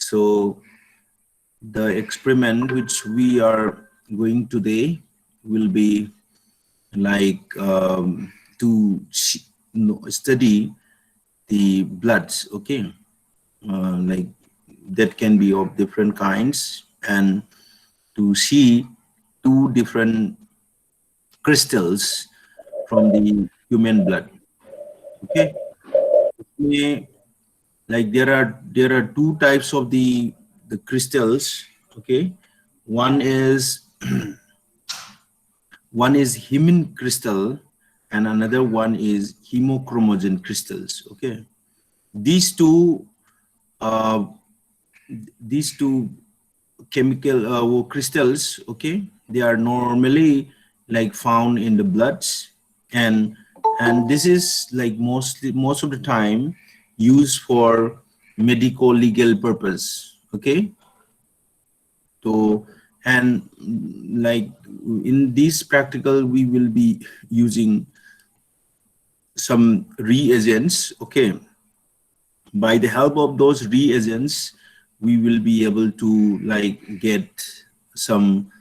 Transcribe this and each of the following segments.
So the experiment which we are going today will be like to study the bloods, okay, like that can be of different kinds, and to see two different crystals from the human blood, okay. Like there are two types of the crystals, okay. One is one is Hemin crystal and another one is hemochromogen crystals, okay. These two uh, these two chemical crystals, okay, they are normally like found in the bloods, and this is like most of the time used for medico legal purpose, okay. So, and like in this practical we will be using some reagents, okay. By the help of those reagents we will be able to like get some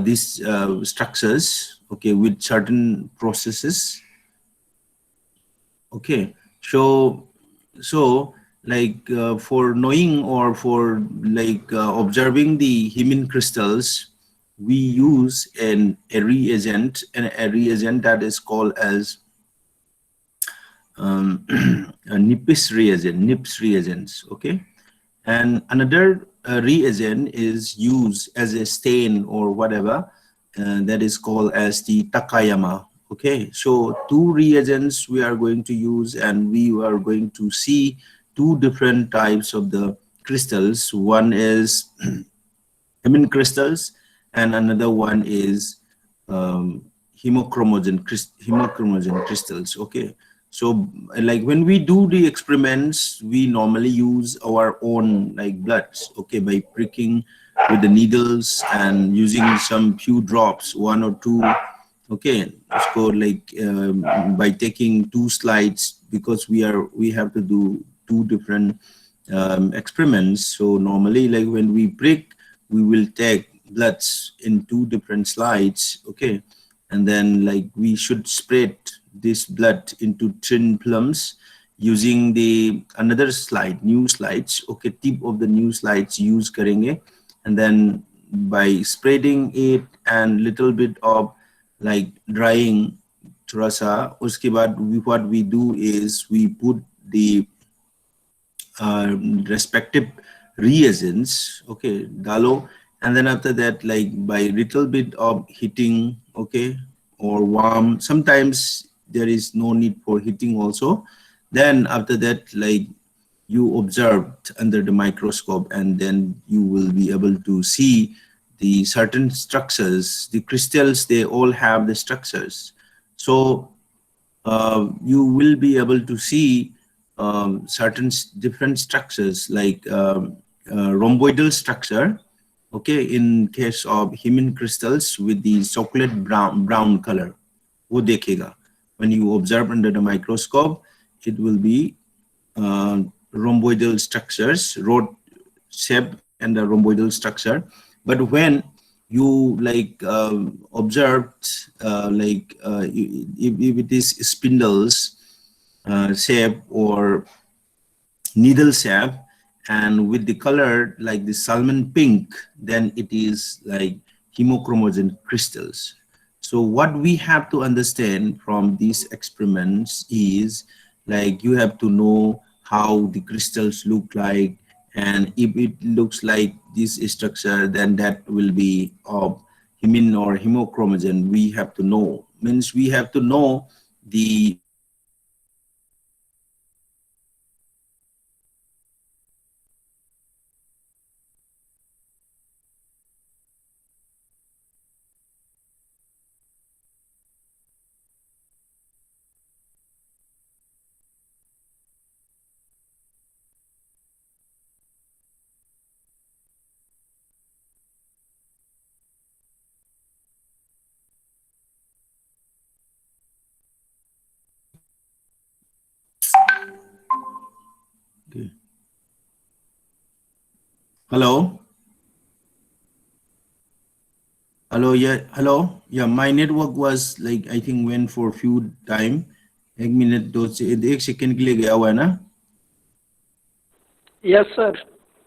these structures, okay, with certain processes, okay. So like for knowing or for like observing the Hemin crystals, we use a reagent, and a reagent that is called as a NIPS reagents, okay. And another reagent is used as a stain or whatever, that is called as the Takayama, okay. So two reagents we are going to use, and we are going to see two different types of the crystals. One is Hemin crystals and another one is hemochromogen crystals, okay. So like when we do the experiments, we normally use our own like bloods, okay, by pricking with the needles and using some few drops, one or two, okay. So like by taking two slides, because we have to do two different experiments. So normally like when we prick, we will take bloods in two different slides, okay, and then like we should spread this blood into thin plums using the another slide, new slides, okay, tip of the new slides use karenge, and then by spreading it and little bit of like drying थोड़ा सा, उसके बाद what we do is we put the respective reagents, okay, dalo, and then after that like by little bit of heating, okay, or warm, sometimes there is no need for heating also. Then after that like you observed under the microscope, and then you will be able to see the certain structures, the crystals, they all have the structures. So you will be able to see certain different structures like rhomboidal structure, okay, in case of Hemin crystals with the chocolate brown color, wo dekhega. When you observe under the microscope, it will be rhomboidal structures, rod shape and the rhomboidal structure. But when you like observed if it is spindles shape or needle shape and with the color like the salmon pink, then it is like hemochromogen crystals. So what we have to understand from these experiments is like you have to know how the crystals look like, and if it looks like this structure, then that will be of hemin or hemochromogen. We have to know, means we have to know the Hello. Hello, yeah, hello. Yeah, my network was like I think went for a few time. एक minute दो से एक second के लिए गया हुआ है ना. Yes, sir.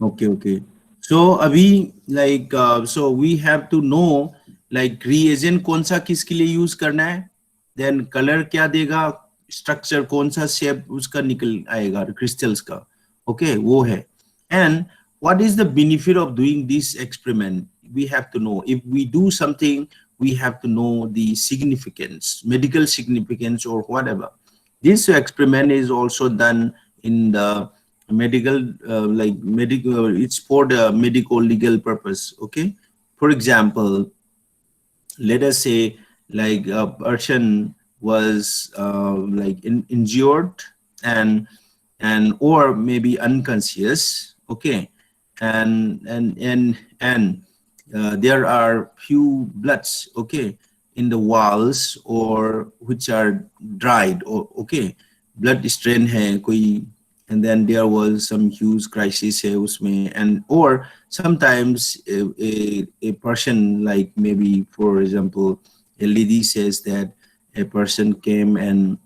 Okay, okay. So अभी like so we have to know like reagent कौन सा किसके लिए use करना है, then color क्या देगा, structure कौन सा shape उसका निकल आएगा crystals का, okay वो है. And what is the benefit of doing this experiment? We have to know. If we do something, we have to know the significance, medical significance or whatever. This experiment is also done in the medical like medical, it's for the medical legal purpose, okay. For example, let us say like a person was like injured and or maybe unconscious, okay, and there are few bloods, okay, in the walls or which are dried, or okay, blood strain hai koi, and then there was some huge crisis hai usme, and or sometimes a person like maybe for example a lady says that a person came and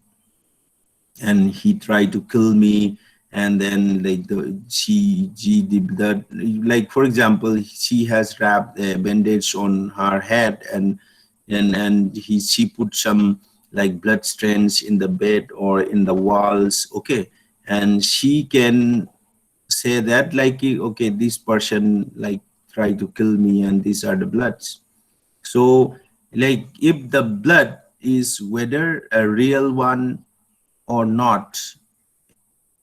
he tried to kill me, and then like she did that, like for example she has wrapped a bandage on her head, and she put some like blood stains in the bed or in the walls, okay, and she can say that like okay, this person like tried to kill me and these are the bloods. So like if the blood is whether a real one or not,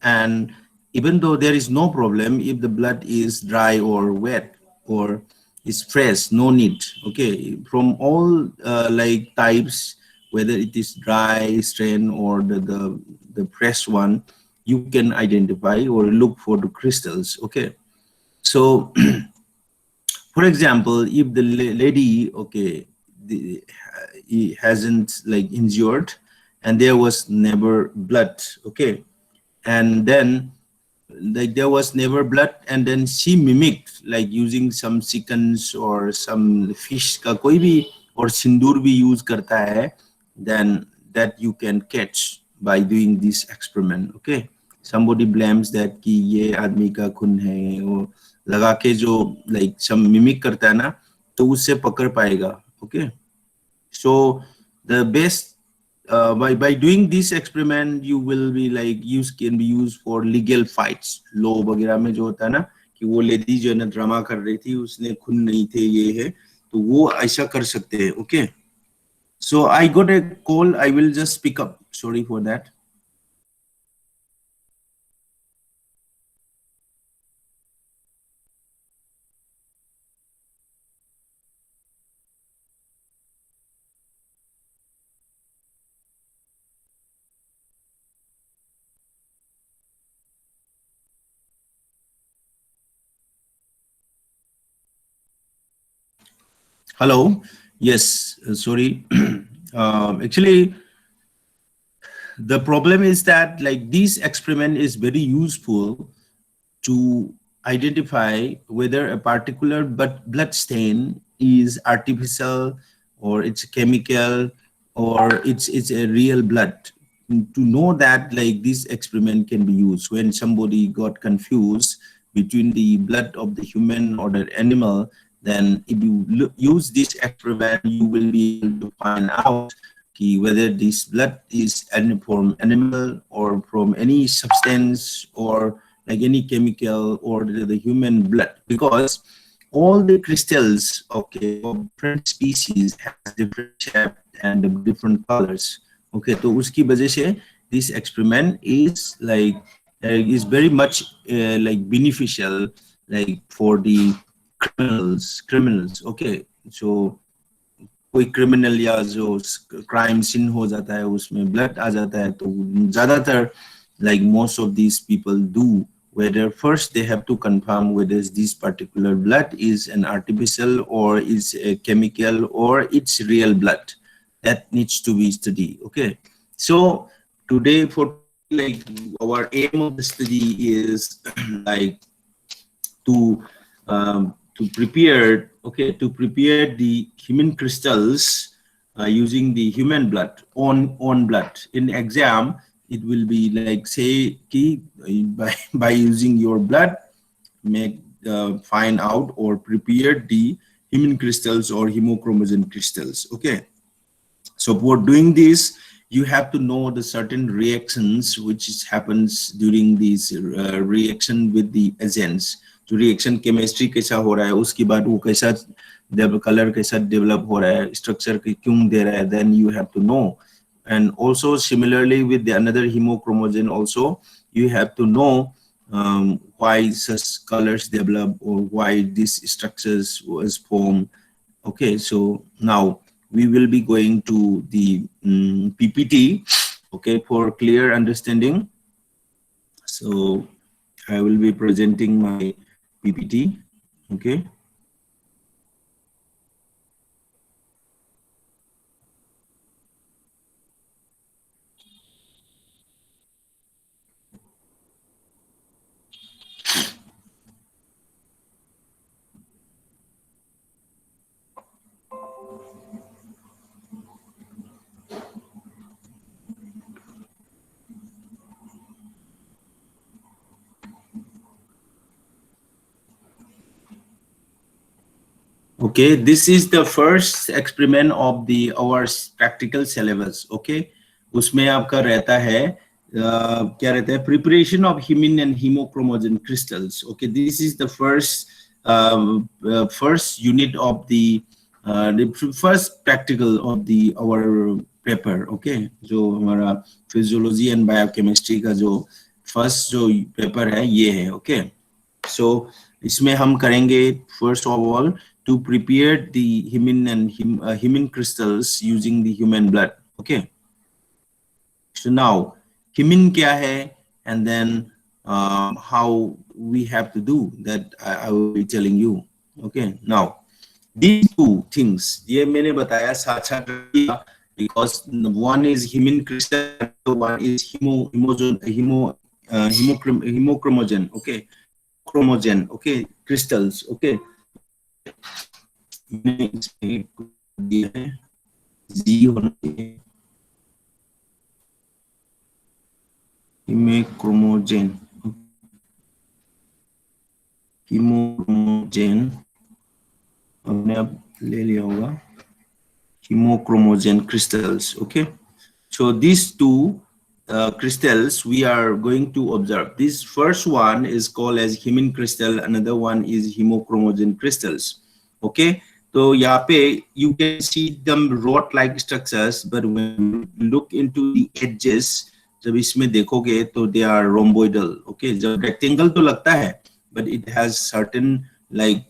and even though there is no problem if the blood is dry or wet or is fresh, no need, okay, from all like types, whether it is dry strain or the fresh one, you can identify or look for the crystals, okay. So for example, if the lady, okay, he hasn't like injured and there was never blood, okay, and then like there was never blood, and then she mimicked like using some chickens or some fish ka koi bhi or sindoor bhi use karta hai, then that you can catch by doing this experiment, okay. Somebody blames that कि ये आदमी का खून है, वो लगा के जो like some mimic करता है ना, तो उससे पकड़ पाएगा, okay. So the best by doing this experiment you will be like use can be used for legal fights, law वगैरह में जो होता है ना कि वो लेडी जो है ना ड्रामा कर रही थी, उसने खून नहीं थे ये है, तो वो ऐसा कर सकते हैं, okay. So I got a call, I will just pick up, sorry for that. Hello, yes, sorry. Actually the problem is that like this experiment is very useful to identify whether a particular blood stain is artificial or it's chemical or it's a real blood. To know that like this experiment can be used when somebody got confused between the blood of the human or the animal, then if you use this experiment you will be able to find out whether this blood is from animal or from any substance or like any chemical or the human blood, because all the crystals, okay, of different species has different shape and different colors, okay. So uski वजह से this experiment is very much like beneficial like for the criminals, okay. So कोई criminal या जो crime scene हो जाता है उसमें blood आ जाता है, तो ज्यादातर like most of these people do, whether first they have to confirm whether this particular blood is an artificial or is a chemical or it's real blood, that needs to be studied, okay. So for today like our aim of the study is like to to prepare, okay, to prepare the Hemin crystals using the human blood, on blood. In exam, it will be like say ki by using your blood, make find out or prepare the Hemin crystals or hemochromogen crystals. Okay, so for doing this, you have to know the certain reactions which happens during this reaction with the agents. जो reaction chemistry कैसा हो रहा है, उसके बाद वो कैसा colour कैसा डेवलप हो रहा है, स्ट्रक्चर क्यों दे रहा है, then you have to know. And also similarly with the another hemochromogen also, you have to know why such colors develop or why these structures was formed. Okay, so now we will be going to the PPT, okay, for clear understanding. So I will be presenting my PPT, okay. Okay, this is the first experiment of our practical syllabus. Okay, उसमें आपका रहता है क्या रहता है, preparation of Hemin and Hemochromogen crystals. Okay, this is the first first unit of the first practical of our paper. Okay, जो हमारा physiology and biochemistry का जो first जो paper है ये है. Okay, so इसमें हम करेंगे first of all to prepare the Hemin and Hemin crystals using the human blood. Okay, so now Hemin kya hai, and then how we have to do that, I will be telling you. Okay, now these two things ये मैंने बताया साथ साथ because one is Hemin crystal, one is hemochromogen. Okay, chromogen. Okay, crystals. Okay, hemochromogen हमने अब ले लिया होगा hemochromogen crystals. Okay, so these two crystals we are going to observe. This first one is called as Hemin crystal, another one is hemochromogen crystals. Okay, so यहाँ पे you can see them rod-like structures, but when you look into the edges, जब इसमें देखोगे तो they are rhomboidal. Okay, जब rectangle तो लगता है, but it has certain like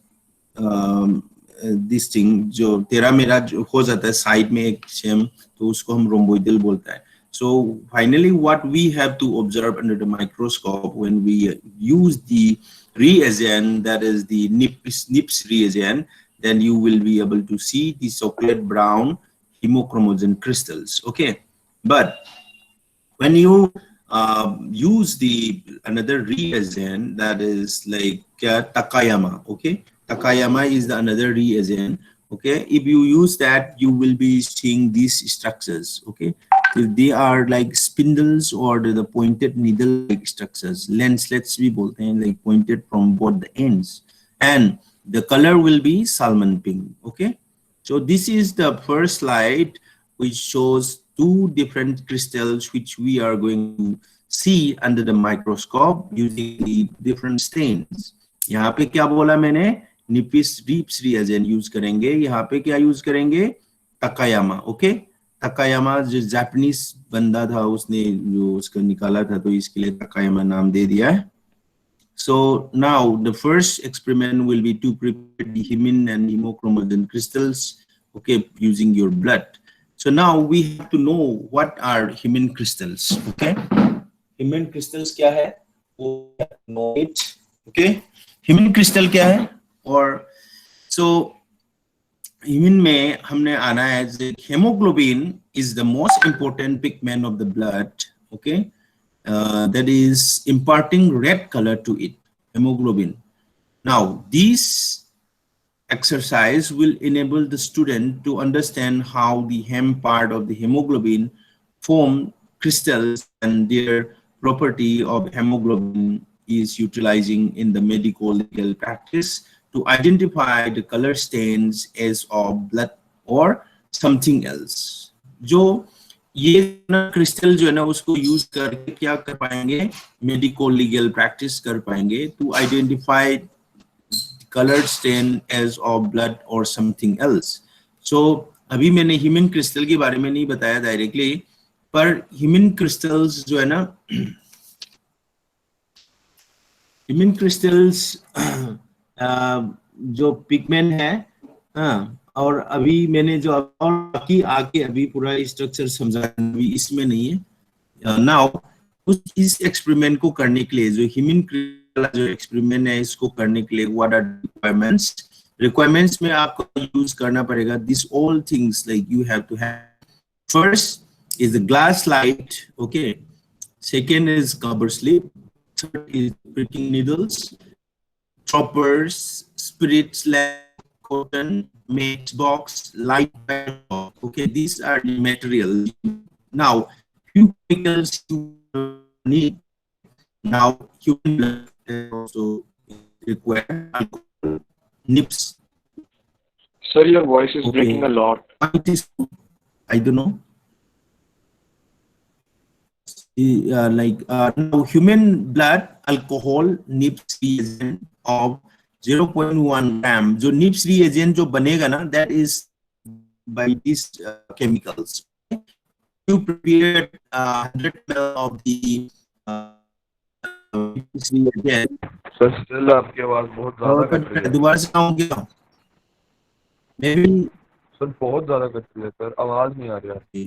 this thing जो तेरा मेरा हो जाता है साइड में एक सेम, तो उसको हम rhomboidal बोलता है. So finally, what we have to observe under the microscope when we use the reagent, that is the NIPS reagent, then you will be able to see the chocolate brown hemochromogen crystals. Okay, but when you use the another reagent, that is like Takayama. Okay, Takayama is the another reagent. Okay, if you use that, you will be seeing these structures. Okay, if they are like spindles or the pointed needle-like structures, let's be bold, and like pointed from both the ends, and the color will be salmon pink. Okay, so this is the first slide which shows two different crystals which we are going to see under the microscope using the different stains. यहाँ पे क्या बोला मैंने, NIPS reagent use करेंगे, यहाँ पे क्या use करेंगे, Takayama. ओके, Takayama जो जापानीज बंदा था उसने जो उसका निकाला था, तो इसके लिए Takayama नाम दे दिया है. So now the first experiment will be to prepare the Hemin and Hemochromogen crystals, okay, using your blood. So now we have to know what are Hemin crystals. Okay, Hemin crystals क्या है, वो know it. Okay, Hemin crystal क्या है, और so Hemin में हमने आना है, hemoglobin is the most important pigment of the blood. Okay, that is imparting red color to it, hemoglobin. Now, these exercise will enable the student to understand how the hem part of the hemoglobin form crystals and their property of hemoglobin is utilizing in the medical legal practice to identify the color stains as of blood or something else. जो ये ना crystal जो है ना उसको use करके क्या कर पाएंगे, मेडिको लीगल प्रैक्टिस कर पाएंगे to identify colored stain as of blood or something else. So अभी मैंने ह्यूमन क्रिस्टल के बारे में नहीं बताया डायरेक्टली, पर ह्यूमन क्रिस्टल्स जो है ना, ह्यूमन क्रिस्टल्स जो पिगमेंट है, हाँ, और अभी मैंने जो और बाकी आके अभी पूरा स्ट्रक्चर समझा, अभी इसमें नहीं है नाउ। इस एक्सपेरिमेंट को करने के लिए जो ह्यूमन क्रिस्टल जो एक्सपेरिमेंट है इसको करने के लिए व्हाट आर रिक्वायरमेंट्स में आपको यूज करना पड़ेगा this all things like you have to have first is the glass light, okay, second is cover slip, third is pricking needles, choppers, spirit slab, cotton, matchbox, light padlock. Okay, these are the materials. Now, few chemicals you need. Now, human blood also require alcohol, nips. Sir, your voice is Okay, breaking a lot. I don't know. Now human blood alcohol NIPS reagent of 0.1 gram. जो NIPS reagent जो बनेगा ना, that is by these chemicals. You prepare 100 ml of the NIPS reagent. Sir still आपकी आवाज बहुत ज्यादा cut रही है। दोबारा से आऊंगा, maybe सर बहुत ज्यादा कट रही है सर, आवाज नहीं आ रही आपकी।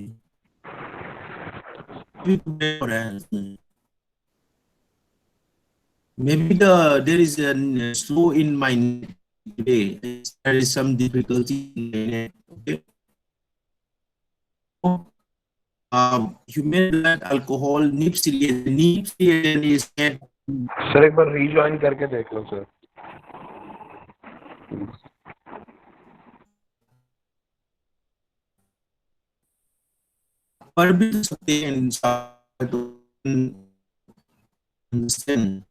Maybe there is a slow in my net today. There is some difficulty in my net. Okay. Human blood alcohol NIPS reagent is made. Sir एक बार रीजॉइन करके देख लो सर। पर भी तो सकते हैं इंसान तो understand.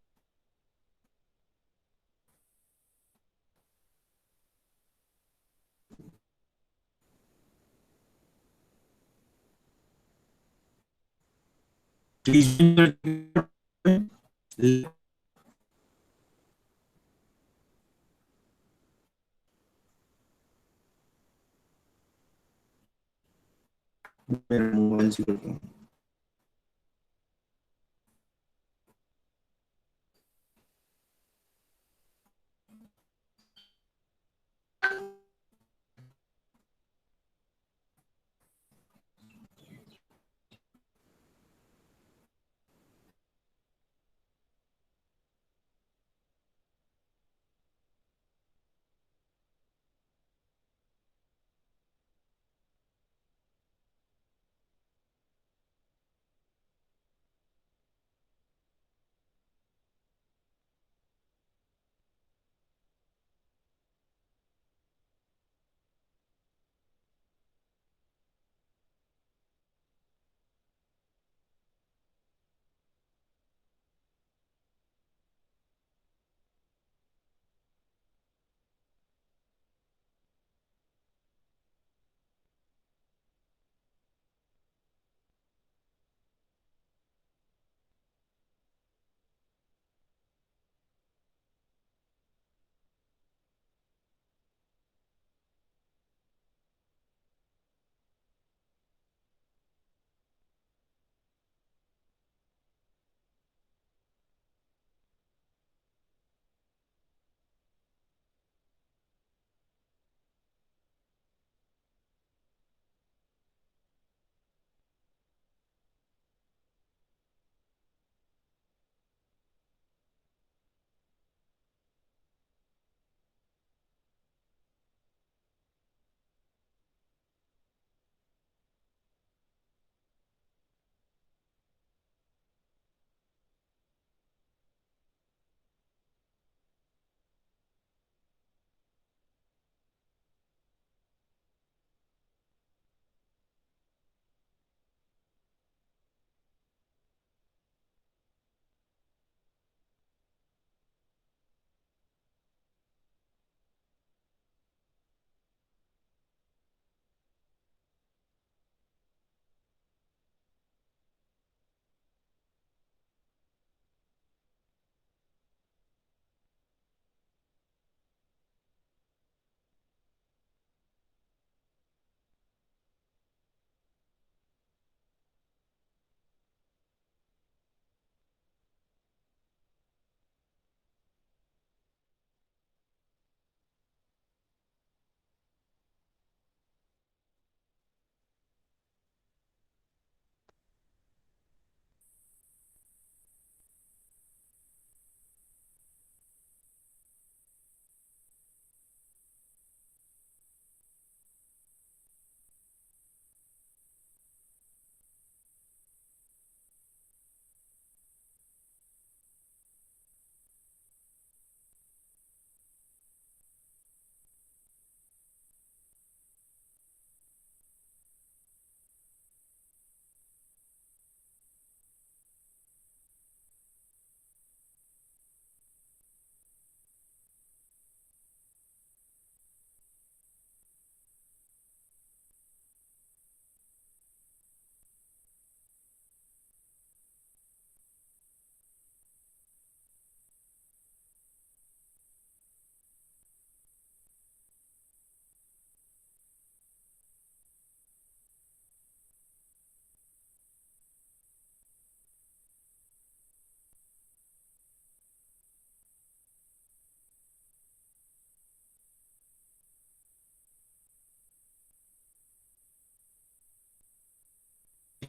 मोबाइल से करता हूँ।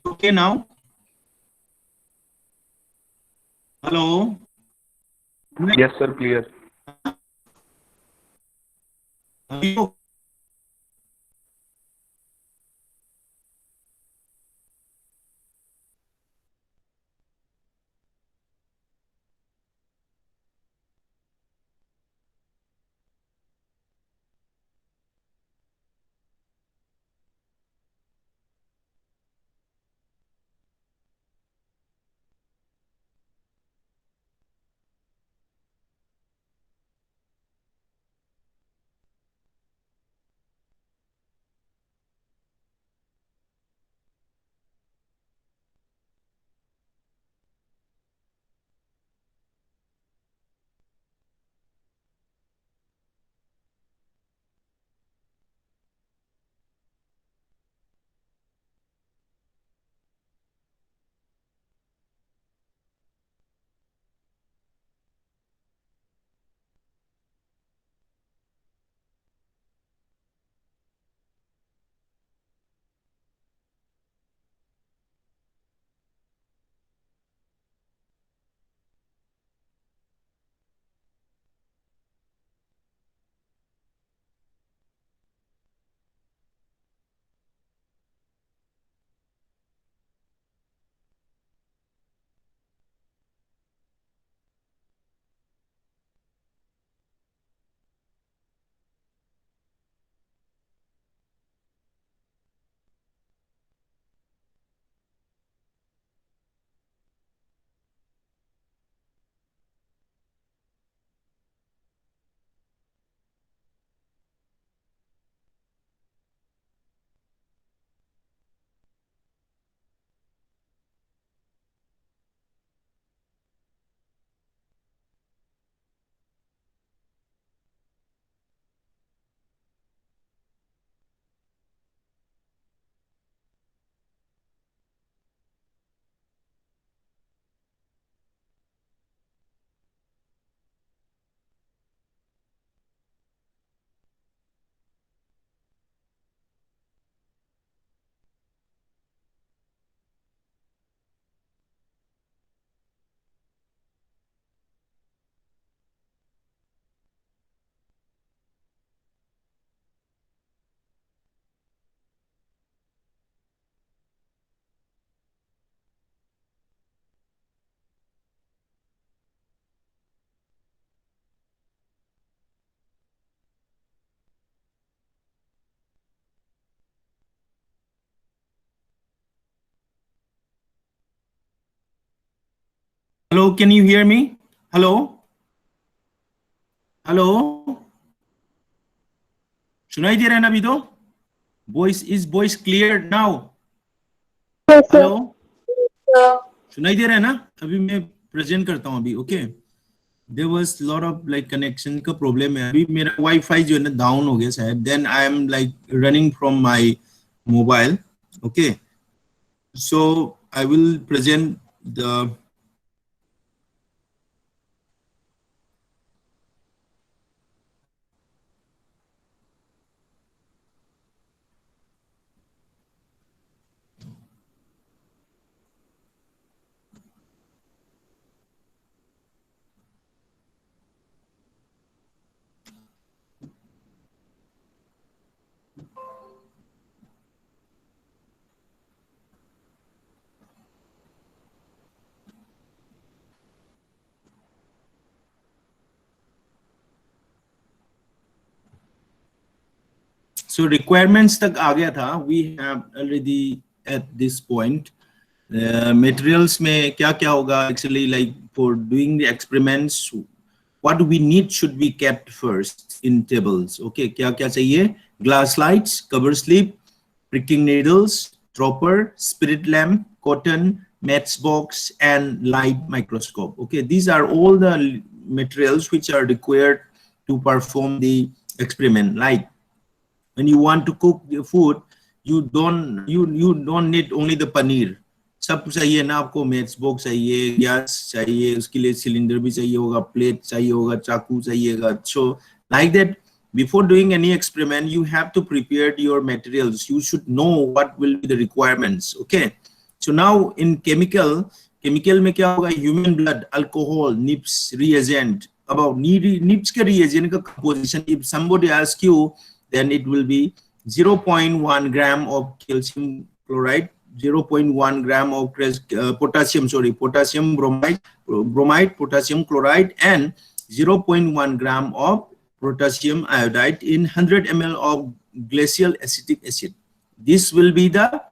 okay now? Hello? Yes, sir, clear. Are you Hello, can you hear me? Hello? Hello? सुनाई दे रहा है ना अभी तो? Voice clear now? Yes, sir. Hello? सुनाई दे रहा है ना? अभी मैं प्रेजेंट करता हूँ अभी, okay? There was lot of like connection का problem है. अभी मेरा वाईफाई जो है ना डाउन हो गया शायद. Then I am like running from my mobile, okay? So I will present the so requirements तक आ गया था. We have already at this point materials में क्या क्या होगा actually, like for doing the experiments what we need should be kept first in tables. Okay, क्या क्या चाहिए? Glass slides, cover slip, pricking needles, dropper, spirit lamp, cotton, matchbox, and light microscope. Okay, these are all the materials which are required to perform the experiment. Like when you want to cook the food, you don't need only the paneer. सब चाहिए ना आपको. Match box चाहिए, gas चाहिए, उसके लिए cylinder भी चाहिए होगा, प्लेट चाहिए होगा, चाकू चाहिएगा. So like that, before doing any experiment, you have to prepare your materials. You should know what will be the requirements. Okay, So now in chemical में क्या होगा, human blood, alcohol, NIPS reagent. About NIPS के reagent का composition, if somebody asks you, then it will be 0.1 gram of calcium chloride, 0.1 gram of potassium bromide, potassium chloride, and 0.1 gram of potassium iodide in 100 ml of glacial acetic acid. This will be the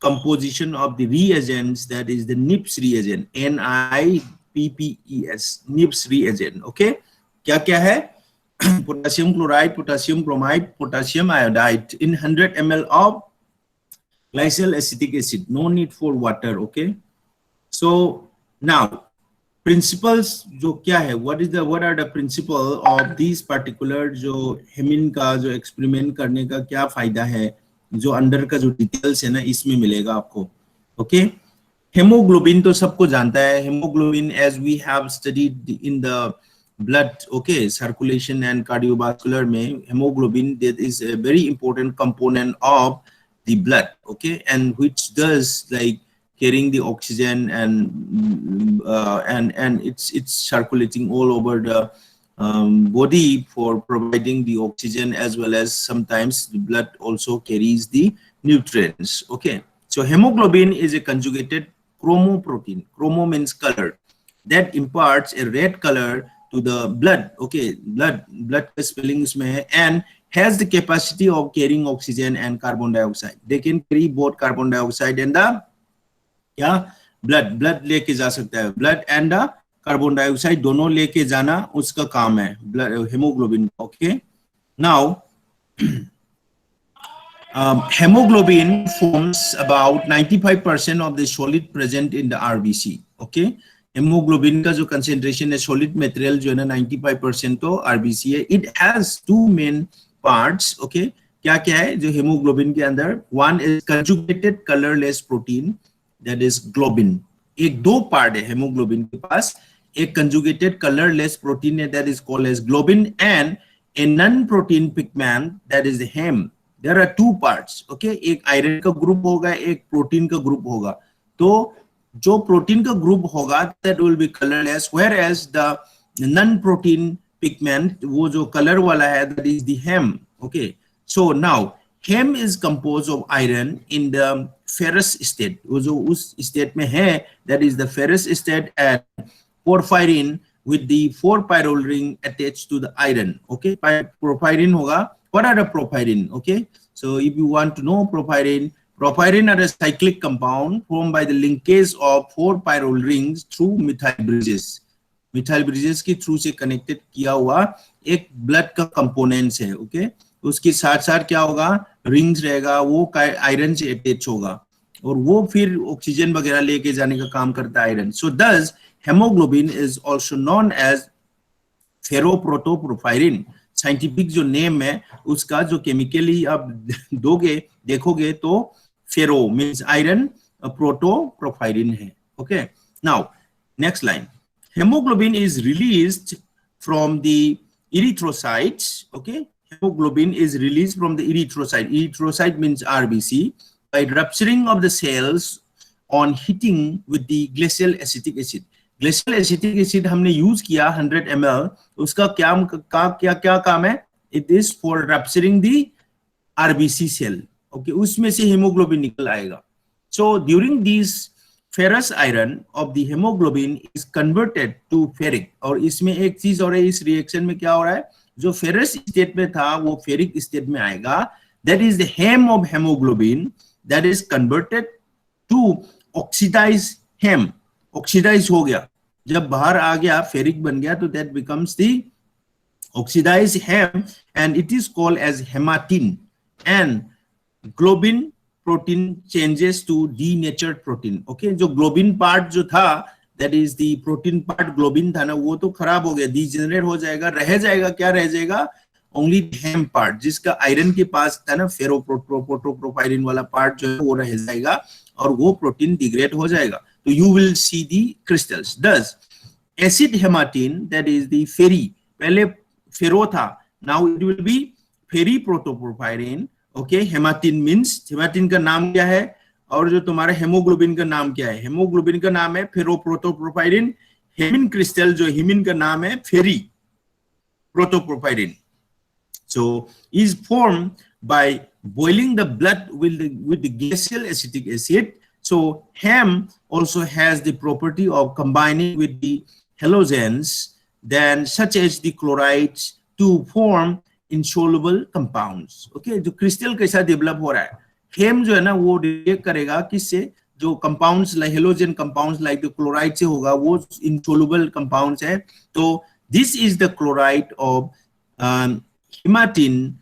composition of the reagents, that is the NIPS reagent, NIPPES, NIPS reagent. Okay, क्या है? Potassium chloride, potassium bromide, potassium iodide in 100 ml of glacial acetic acid. No need for water. Okay, so now principles जो क्या है, what are the principle of these particular जो हेमिन का जो experiment करने का क्या फायदा है, जो अंडर का जो डिटेल्स है ना इसमें मिलेगा आपको. ओके, हेमोग्लोबिन तो सबको जानता है. Haemoglobin as we have studied in the blood, okay, circulation and cardiovascular में haemoglobin that is a very important component of the blood. Okay, and which does like carrying the oxygen and it's circulating all over the body for providing the oxygen, as well as sometimes the blood also carries the nutrients. Okay, so hemoglobin is a conjugated chromoprotein. Chromo means color, that imparts a red color to the blood. Okay, blood spellings mein, and has the capacity of carrying oxygen and carbon dioxide. They can carry both carbon dioxide and the blood लेके जा सकता है. Blood and carbon dioxide दोनों लेके जाना उसका काम है haemoglobin. Okay, now hemoglobin forms about 95% of the solid present in the RBC. Okay, hemoglobin का जो concentration है solid material जो है ना 95% तो RBC है. It has two main parts. Okay, क्या है जो hemoglobin के अंदर, one is conjugated colorless protein, that is globin. एक दो पार्ट है हेमोग्लोबिन के पास, एक कंजुगेटेड कलरलेस प्रोटीन है that is called as globin, and a non-protein pigment that is the hem. There are two parts. Okay, एक iron का group होगा, एक प्रोटीन का ग्रुप होगा. तो जो प्रोटीन का ग्रुप होगा that will be colorless, whereas the non-protein pigment वो जो कलर वाला है that is the hem. Okay, so now hem is composed of iron in the ferrous state. वो जो उस state में है that is the ferrous state, and porphyrin with the 4 pyrrole ring attached to the iron. Okay, porphyrin होगा. What are the porphyrin? Okay, so if you want to know porphyrin are a cyclic compound formed by the linkage of 4 pyrrole rings through methyl bridges. methyl bridges के through से connected किया हुआ एक blood का components है. Okay, उसके साथ साथ क्या होगा, रिंग्स रहेगा, वो आयरन से अटैच होगा और वो फिर ऑक्सीजन वगैरह लेके जाने का काम करता है iron. So this haemoglobin is also known as ferroprotoporphyrin. Scientific जो नेम है उसका जो केमिकली आप देखोगे तो फेरो मींस आयरन, प्रोटोप्रोपायरिन है. Okay, now next line. Haemoglobin is released from the erythrocytes. Okay, hemoglobin is released from the erythrocyte. Erythrocyte means RBC by rupturing of the cells on hitting with the glacial acetic acid. Glacial acetic acid हमने use किया 100 ml. उसका क्या काम है? It is for rupturing the RBC cell. Okay, उसमें से hemoglobin निकल आएगा. So during these ferrous iron of the hemoglobin is converted to ferric. और इसमें एक चीज और है, इस रिएक्शन में क्या हो रहा है, जो फेरस स्टेट में था वो फेरिक स्टेट में आएगा. That is the heme of hemoglobin that is converted to oxidize heme. Oxidize हो गया, जब बाहर आ गया फेरिक बन गया तो that becomes the oxidize heme and it is called as hematin. And globin protein changes to denatured protein. Okay, जो globin part जो था that is the protein part, globin था ना, वो तो खराब हो गया, degenerate हो जाएगा. रह जाएगा क्या, रह जाएगा only hem part, जिसका आयरन के पास था ना फेरोप्रोटोप्रोपायरिन वाला पार्ट जो है वो रह जाएगा और वो प्रोटीन डिग्रेड हो जाएगा. तो you will see the crystals. Thus acid hematine, that is the ferri, पहले फेरो था, now it will be ferroprotopropyrin. Okay, hematine means, hematine का नाम क्या है, और जो तुम्हारा हेमोग्लोबिन का नाम क्या है? हेमोग्लोबिन का नाम है फेरोप्रोटोप्रोपाइरिन। हेमिन क्रिस्टल जो हिमिन का नाम है फेरी प्रोटोप्रोपाइरिन. So is formed by boiling the blood with the glacial acetic acid. So Hem also has the property of combining with the halogens, then such as the chlorides, to form insoluble compounds. Okay, जो crystal कैसा develop हो रहा है, हेम जो है ना वो react करेगा किससे? जो compounds like halogen compounds like जो क्लोराइड से होगा वो insoluble compounds है. तो this is the chloride of hematine,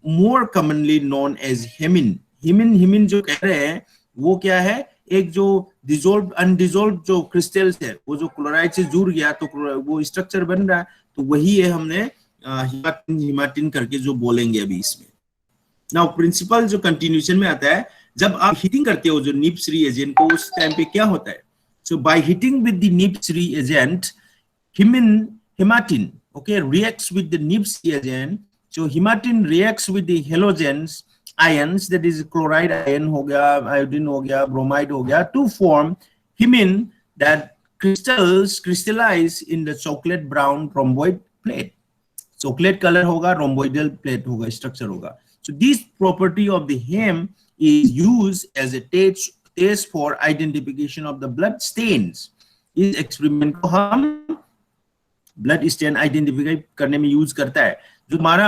more commonly known as hemin. hemin जो कह रहे हैं वो क्या है? एक जो डिसॉल्व अनडिसॉल्व जो क्रिस्टल्स है वो जो क्लोराइड से जुड़ गया तो वो स्ट्रक्चर बन रहा है, तो वही है हमने हेमाटिन करके जो बोलेंगे अभी इसमें. नाउ प्रिंसिपल जो कंटिन्यूएशन में आता है, जब आप हीटिंग करते हो जो निप्स रिएजेंट को, उस टाइम पे क्या होता है? So by heating with the Nippe's reagent, hematine okay reacts with the NIPS reagent. So hematine reacts with the halogens ions, that is chloride ion हो गया, iodine हो गया, bromide हो गया, to form hemin that crystallize in the chocolate brown rhomboid plate. Chocolate color होगा, rhomboidal plate होगा, structure होगा. So this property of the hem is used as a test for identification of the blood stains. इस experiment को हम blood stain identify करने में use करता है. जो हमारा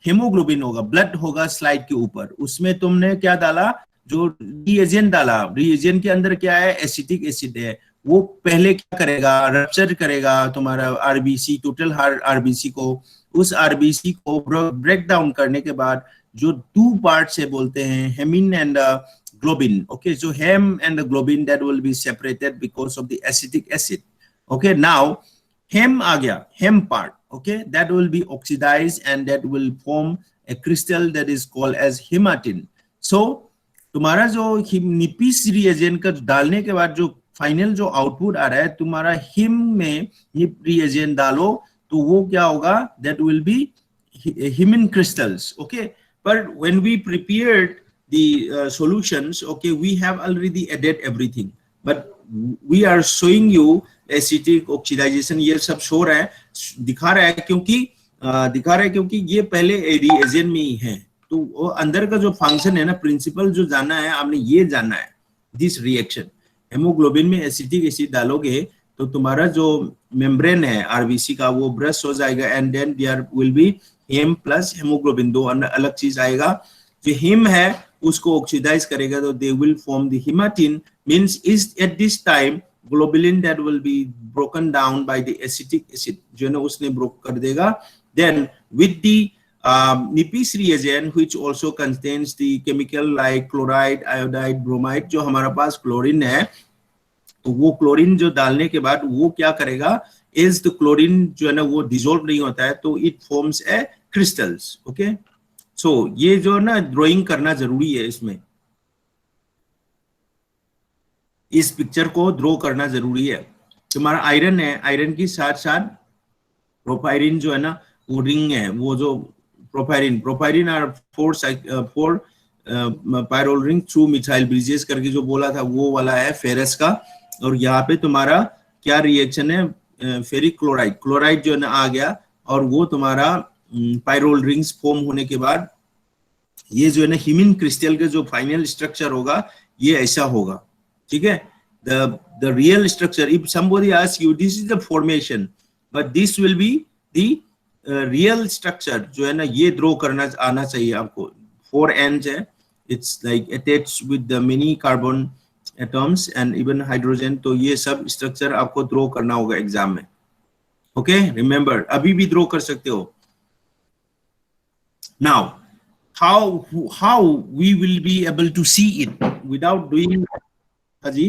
हेमोग्लोबिन होगा, ब्लड होगा स्लाइड के ऊपर, उसमें तुमने क्या डाला? जो रिएजेंट डाला, रिएजेंट के अंदर क्या है? एसिटिक एसिड है. वो पहले क्या करेगा? रप्चर करेगा तुम्हारा आरबीसी, टोटल आरबीसी को. उस आरबीसी को ब्रेक डाउन करने के बाद जो टू पार्ट्स है बोलते हैं haemin and globin. Okay, so haem and globin that will be separated because of the acetic acid. Okay, now hem आ गया, hem part, okay, that will be oxidized and that will form a crystal that is called as hematine. So तुम्हारा जो निपिस reagent का डालने के बाद जो final जो आउटपुट आ रहा है, तुम्हारा हिम में निप रिएजेंट डालो तो वो क्या होगा? that will be hemin crystals. Okay, but when we prepared the solutions, okay, we have already added everything, but we are showing you acetic oxidisation ये सब शो रहा है, दिखा रहा है क्योंकि ये पहले रिएजेंट में ही है. तो वो अंदर का जो फंक्शन है ना, प्रिंसिपल जो जानना है आपने, ये जानना है. दिस रिएक्शन हेमोग्लोबिन में एसिटिक एसिड डालोगे तो तुम्हारा जो मेम्ब्रेन है आरबीसी का वो ब्रश हो जाएगा and then there will be heme plus hemoglobin, दो अलग चीज आएगा. जो हेम है उसको ऑक्सीडाइज करेगा तो they will form the हेमाटिन. Means is at this time globulin that will be broken down by the acetic acid, जो है ना उसने ब्रोक कर देगा. Then with the NIPS reagent which also contains the chemical like chloride, iodide, bromide, जो हमारा पास chlorine है, तो वो क्लोरीन जो डालने के बाद वो क्या करेगा? is the क्लोरीन जो है ना वो डिसॉल्व नहीं होता है तो it forms a crystals. Okay, so ये जो ना ड्राइंग करना जरूरी है, इसमें इस पिक्चर को ड्रॉ करना जरूरी है. तुम्हारा आयरन है, आयरन की साथ साथ प्रोपायरिन जो है ना वो रिंग है, वो जो प्रोपायरिन और four pyrrole ring through methyl bridges करके जो बोला था वो वाला है फेरस का. और यहाँ पे तुम्हारा क्या रिएक्शन है? फेरिक क्लोराइड जो है ना आ गया और वो तुम्हारा पायरोल रिंग्स फॉर्म होने के बाद ये जो है ना हिमिन क्रिस्टल का जो फाइनल स्ट्रक्चर होगा ये ऐसा होगा. ठीक है, the real structure, if somebody asks you this is the formation but this will be the real structure, जो है ना ये ड्रॉ करना आना चाहिए आपको. 4 ends है, it's like attached with the many carbon atoms and even hydrogen, तो ये सब स्ट्रक्चर आपको ड्रॉ करना होगा एग्जाम में. ओके, रिमेंबर अभी भी ड्रॉ कर सकते हो. now how we will be able to see it without doing जी.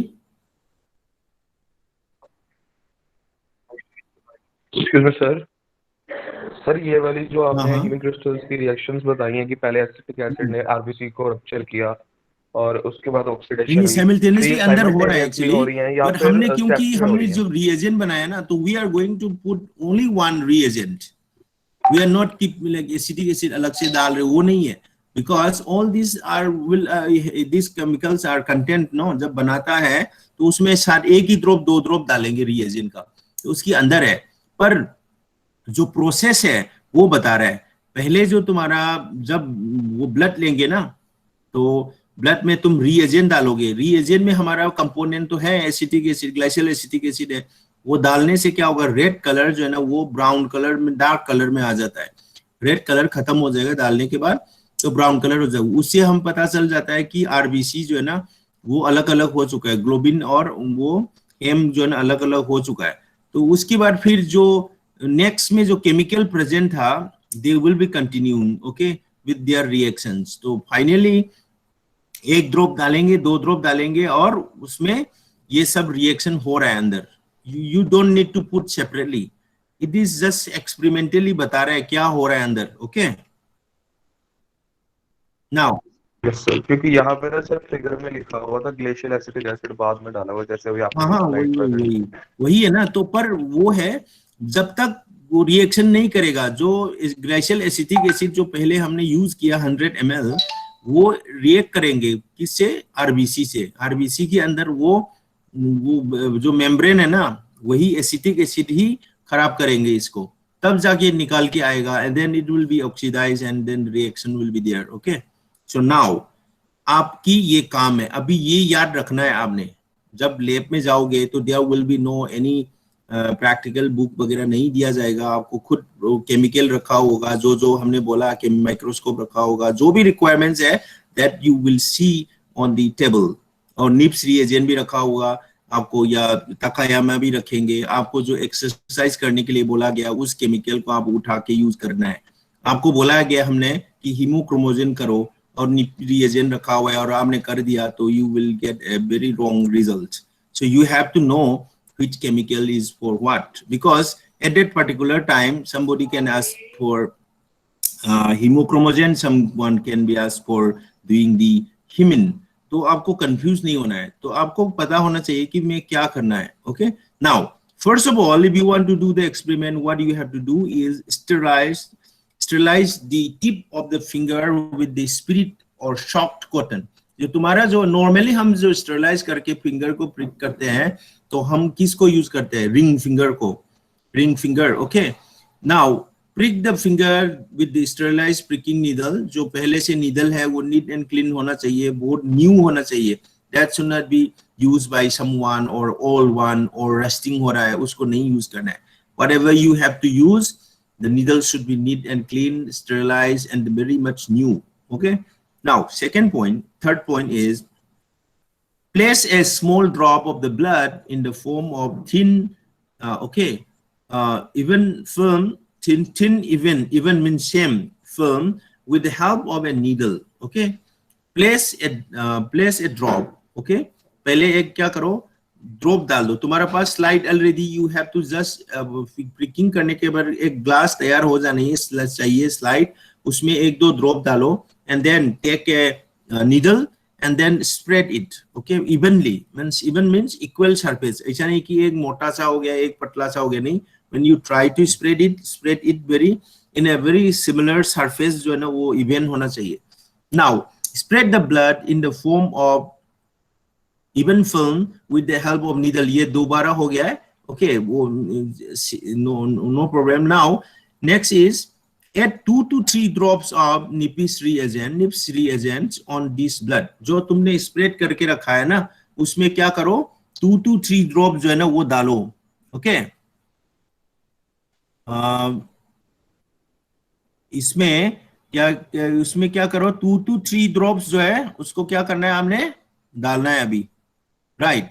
एक्सक्यूज मी सर, ये वाली जो आपने हाँ. हीमिन क्रिस्टल्स की रिएक्शंस बताई हैं कि पहले एसिटिक एसिड ने आरबीसी को रप्चर किया और उसके बाद ऑक्सीडेशन साइमल्टेनियसली अंदर हो रहा है एक्चुअली, बट हमने क्योंकि हमने जो रिएजेंट बनाया ना तो we are going to put only one reagent. We are not keep like acetic acid अलग से डाल रहे, वो नहीं है. because all these are will these chemicals are content no, जब बनाता है तो उसमें शायद एक ही ड्रॉप दो ड्रॉप डालेंगे रिएजेंट का, तो उसके अंदर है, पर जो प्रोसेस है वो बता रहा है। पहले जो तुम्हारा जब वो ब्लड लेंगे ना, तो ब्लड में तुम रिएजेंट डालोगे, रिएजेंट में हमारा कंपोनेंट तो है एसिटिक एसिड, ग्लाइसियल एसिटिक एसिड है, वो डालने से क्या होगा, रेड कलर जो है ना वो ब्राउन कलर में, डार्क कलर में आ जाता है, रेड कलर खत्म हो जाएगा डालने के बाद, तो ब्राउन कलर हो जाएगा। उससे हम पता चल जाता है कि आरबीसी जो है ना वो अलग अलग हो चुका है, ग्लोबिन और वो एम जो है ना अलग अलग हो चुका है। तो उसके बाद फिर जो नेक्स्ट में जो केमिकल प्रेजेंट था, they will be continue okay with their reactions. तो फाइनली एक ड्रॉप डालेंगे, दो ड्रॉप डालेंगे और उसमें ये सब रिएक्शन हो रहा है अंदर। You don't need to put separately, it is just experimentally बता रहा है क्या हो रहा है अंदर। ओके नाउ यस सर, क्योंकि यहाँ पे ना सर फिगर में लिखा हुआ था ग्लेशियल एसिटिक एसिड बाद में डाला हुआ, जैसे अभी आपने हाँ स्लाइड पर वही वही है ना। तो पर वो है जब तक वो रिएक्शन नहीं करेगा, जो ग्लाइशियल एसिटिक एसिड जो पहले हमने यूज किया 100 ml, वो रिएक्ट करेंगे किससे, आरबीसी से। आरबीसी के अंदर वो जो मेम्ब्रेन है ना, वही एसिटिक एसिड ही खराब करेंगे इसको, तब जाके निकाल के आएगा, and then it will be oxidize and then reaction will be there. Okay so now आपकी ये काम है, अभी ये याद रखना है आपने, जब लैब में जाओगे तो there will be no any practical book वगैरह नहीं दिया जाएगा आपको, खुद केमिकल रखा होगा, जो जो हमने बोला कि माइक्रोस्कोप रखा होगा, जो भी रिक्वायरमेंट्स है that you will see on the table, और निप्स रिएजेंट भी रखा होगा आपको, या तकायामा भी रखेंगे आपको। जो एक्सरसाइज करने के लिए बोला गया उस केमिकल को आप उठा के यूज करना है। आपको बोला गया हमने कि हीमोक्रोमोजन करो और रिएजेंट रखा हुआ है और आपने कर दिया, तो you will get a very wrong result. So you have to know which chemical is for what, because at that particular time somebody can ask for hemochromogen, someone can be asked for doing the hemin. तो आपको confuse नहीं होना है, तो आपको पता होना चाहिए कि मैं क्या करना है। Okay now first of all, if you want to do the experiment, what you have to do is sterilize the tip of the finger with the spirit or shocked cotton. जो तुम्हारा जो नॉर्मली हम जो sterilise करके finger को prick करते हैं, तो हम किसको यूज करते हैं, रिंग फिंगर को, ring finger. Okay now prick the finger with the sterilised pricking needle. जो पहले से नीडल है वो नीट एंड क्लीन होना चाहिए, बहुत न्यू होना चाहिए, that should not be use by someone और ओल्ड वन और रस्टिंग हो रहा है, उसको नहीं यूज करना है। Whatever you have to use, the needle should be neat and clean, sterilized and very much new. Okay now third point is place a small drop of the blood in the form of thin even film, thin even means same film, with the help of a needle. Okay place a drop. Okay पहले एक क्या करो, drop डाल दो। तुम्हारे पास slide already, you have to just pricking करने के बाद एक ग्लास तैयार हो जानी चाहिए स्लाइड, उसमें एक दो ड्रॉप डालो and then take a needle and then spread it okay evenly, means even means equal surface. ऐसा नहीं कि एक मोटा सा हो गया एक पतला सा हो गया, नहीं, when you try to spread it very in a very similar surface, जो है ना वो इवन होना चाहिए। Now spread the blood in the form of even film with the help of needle. ये दोबारा हो गया है, okay, वो no problem. Now next is add 2 to 3 drops of nips reagents on this blood. जो तुमने स्प्रेड करके रखा है ना, उसमें क्या करो, 2 to 3 ड्रॉप जो है ना वो डालो। ओके उसमें क्या करो, 2 to 3 ड्रॉप्स जो है उसको क्या करना है, हमने डालना है अभी, right?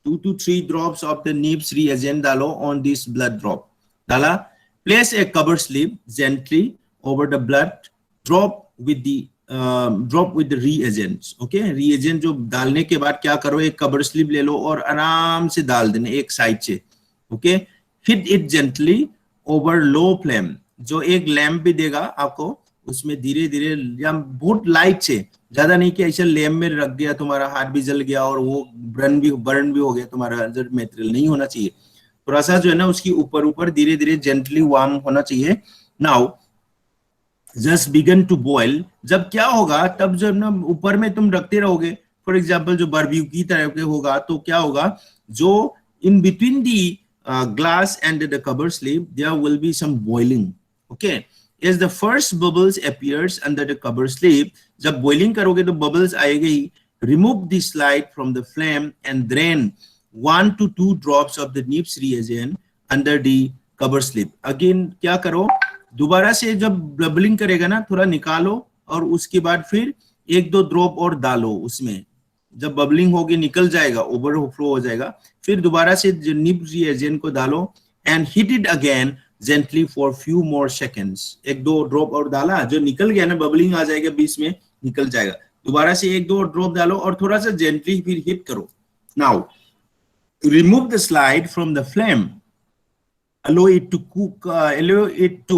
2 to 3 drops of the nips reagent डालो on this blood drop. डाला, place a cover slip gently over the blood drop with the reagents. Okay, reagent जो डालने के बाद क्या करो, एक cover slip ले लो और आराम से डाल देना एक साइड से। Okay, hit it gently over low flame. जो एक लैम्प भी देगा आपको, उसमें धीरे धीरे या बहुत लाइट से, ज्यादा नहीं कि ऐसे लैम्प में रख दिया तुम्हारा हाथ भी जल गया और वो बर्न भी हो गया तुम्हारा मटेरियल, नहीं होना चाहिए। थोड़ा सा जो है ना उसकी ऊपर धीरे धीरे जेंटली वार्म होना चाहिए। Now just begin to boil, जब क्या होगा, तब जब ना ऊपर में तुम रखते रहोगे, फॉर एग्जाम्पल जो बारबेक्यू की तरह के होगा, तो क्या होगा, जो in between the glass and the cover slip there will be some boiling. Okay, as the first bubbles appears under the cover slip, जब boiling करोगे तो bubbles आएंगे ही, remove the slide from the flame and drain 1 to 2 drops of the NIPS reagent under the cover slip. Again क्या करो, दोबारा से जब bubbling करेगा ना, थोड़ा निकालो और उसके बाद फिर 1-2 ड्रॉप और डालो उसमें, जब बबलिंग होगी निकल जाएगा, ओवरफ्लो हो जाएगा, फिर दोबारा से निप्स रिएजेंट को डालो and heat it again gently for few more seconds. 1-2 drop और डाला, जो निकल गया ना, बबलिंग आ जाएगा बीच में, निकल जाएगा, दोबारा से 1-2 ड्रॉप डालो और थोड़ा सा जेंटली फिर हीट करो. Now remove the slide from the flame, allow it to cook, allow it to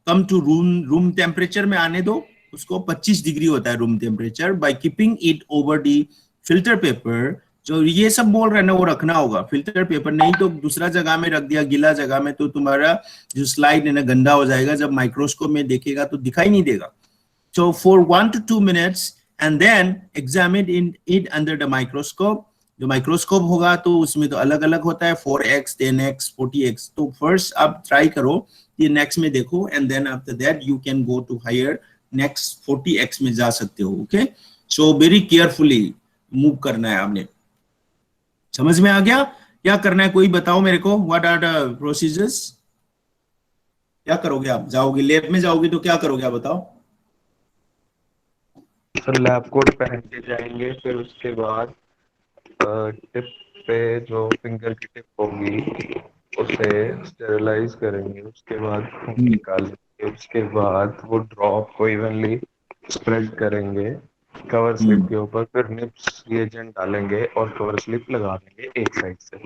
come to room temperature में आने दो उसको. 25 डिग्री होता है room temperature. By keeping it over the filter paper, जो ये सब बोल रहे हैं ना वो रखना होगा, फिल्टर पेपर नहीं तो दूसरा जगह में रख दिया, गीला जगह में, तो तुम्हारा जो स्लाइड है ना गंदा हो जाएगा, जब माइक्रोस्कोप में देखेगा तो दिखाई नहीं देगा. So for 1 to 2 minutes and then examine it under the microscope. जो माइक्रोस्कोप होगा तो उसमें तो अलग अलग होता है, 4x, 10x, 40x. तो फर्स्ट आप ट्राई करो ये नेक्स्ट में देखो, and then after that you can go to higher, next 40x में जा सकते हो. Okay, so very carefully move करना है आपने. समझ में आ गया क्या करना है? कोई बताओ मेरे को, व्हाट आर द प्रोसीजर्स? क्या करोगे आप? जाओगे लैब में, जाओगे तो क्या करोगे आप बताओ? सर लैब कोट पहन के जाएंगे, फिर उसके बाद टिप पे जो फिंगर की टिप होगी उसे स्टेरिलाइज करेंगे, उसके बाद खून निकालेंगे, उसके बाद वो ड्रॉप को इवनली स्प्रेड करेंगे कवर स्लिप के ऊपर, फिर निप्स रिएजेंट डालेंगे और कवर स्लिप लगा देंगे एक साइड से.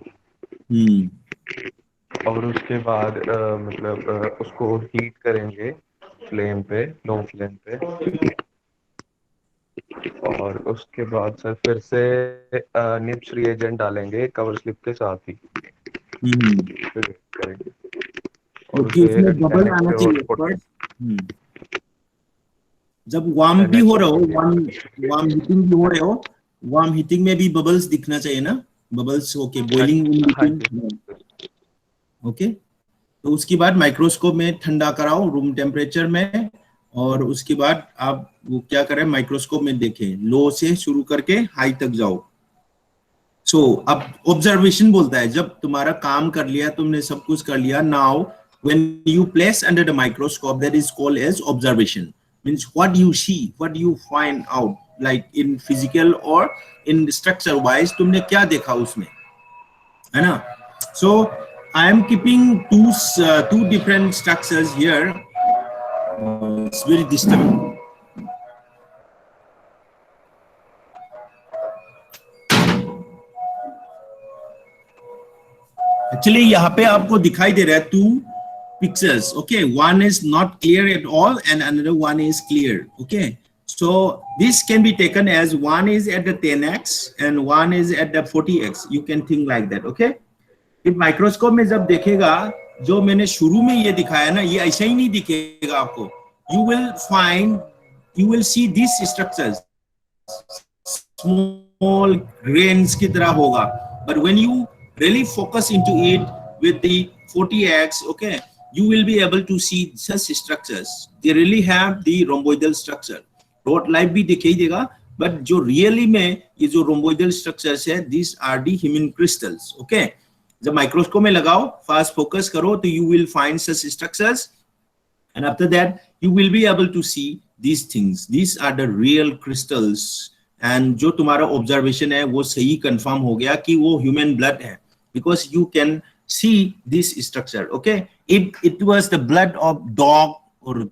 और उसके बाद उसको हीट करेंगे फ्लेम पे, लो फ्लेम पे, और उसके बाद सर फिर से निप्स रिएजेंट डालेंगे कवर स्लिप के साथ ही. फिर करेंगे और ओके, इसमें बबल आना चाहिए फर्स्ट. जब वार्म भी हो रहा हो, वार्म हीटिंग भी हो रहे हो, वार्म हीटिंग में भी बबल्स दिखना चाहिए ना, bubbles. Okay, boiling in between. Okay, तो उसके बाद माइक्रोस्कोप में ठंडा कराओ रूम टेम्परेचर में, और उसके बाद आप वो क्या करें, माइक्रोस्कोप में देखें, लो से शुरू करके हाई तक जाओ. सो अब ऑब्जर्वेशन बोलता है, जब तुम्हारा काम कर लिया, तुमने सब कुछ कर लिया, now when you place under the microscope, that is called as observation. Means what you see, what you find out, like in physical or in structure wise, तुमने क्या देखा उसमें, है ना? So I am keeping two different structures here. It's very disturbing. Actually यहाँ पे आपको दिखाई दे रहा है 2 pictures. Okay, one is not clear at all and another one is clear. Okay, so this can be taken as one is at the 10x and one is at the 40x. You can think like that. Okay, इस microscope में जब देखेगा, जो मैंने शुरू में ये दिखाया ना, ये ऐसा ही नहीं दिखेगा आपको. You will see these structures, small grains की तरह होगा. But when you really focus into it with the 40x, okay, you will be able to see such structures. They really have the rhomboidal structure. Rod life भी दिखाई देगा, but जो really में ये जो rhomboidal structures है, these are the Hemin crystals. Okay, जब microscope में लगाओ, फास्ट फोकस करो, तो you will find such structures, and after that you will be able to see these things. These are the real crystals. And जो तुम्हारा observation है वो सही कंफर्म हो गया कि वो ह्यूमन ब्लड है, because you can see this structure. Okay, if it was the blood of dog or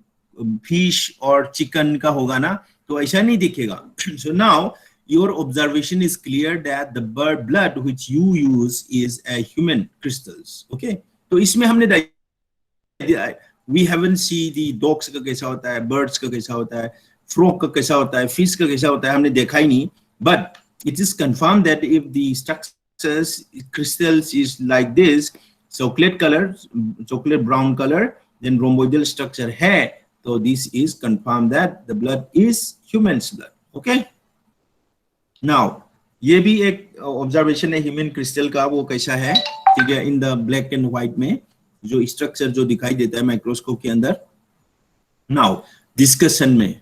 fish or chicken का होगा ना, तो ऐसा नहीं दिखेगा. So now your observation is clear that the blood which you use is a human crystals. Okay, तो इसमें हमने we haven't see the dogs का कैसा होता है, birds का कैसा होता है, frog का कैसा होता है, fish का कैसा होता है, हमने देखा ही नहीं. But it is confirmed that if the structures crystals is like this, chocolate color, chocolate brown color, then rhomboidal structure है, So this is confirmed that the blood is human's blood. Okay. Now ये भी एक observation है human crystal का, वो कैसा है, ठीक है, in the black and white में जो स्ट्रक्चर जो दिखाई देता है माइक्रोस्कोप के अंदर. नाउ डिस्कशन में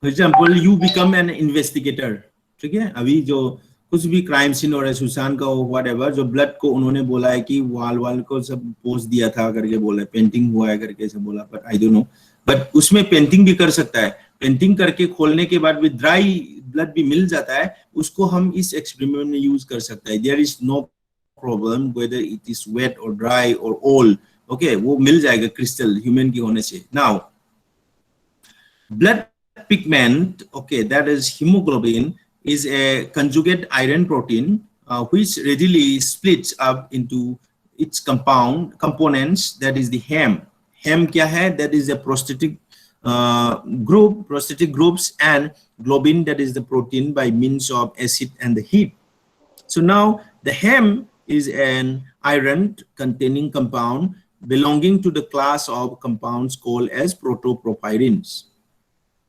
for example you become an investigator, ठीक है, अभी जो कुछ भी क्राइम सीन हो रहा है, सुशांत का हो व्हाटएवर, जो ब्लड को उन्होंने बोला है कि वाल को सब पोस्ट दिया था करके बोला है, पेंटिंग हुआ है करके सब बोला, but I don't know, but उसमें पेंटिंग भी कर सकता है, पेंटिंग करके खोलने के बाद भी ड्राई ब्लड भी मिल जाता है, उसको हम इस एक्सपेरिमेंट में यूज कर सकते हैं. There is no problem whether it is wet और ड्राई और ओल्ड, ओके, वो मिल जाएगा क्रिस्टल ह्यूमन की होने से. Now blood pigment, okay, that is hemoglobin, is a conjugate iron protein which readily splits up into its components, that is the hem. Hem kya hai? That is a prosthetic prosthetic groups, and globin, that is the protein by means of acid and the heat. So now the hem is an iron containing compound belonging to the class of compounds called as protoporphyrins.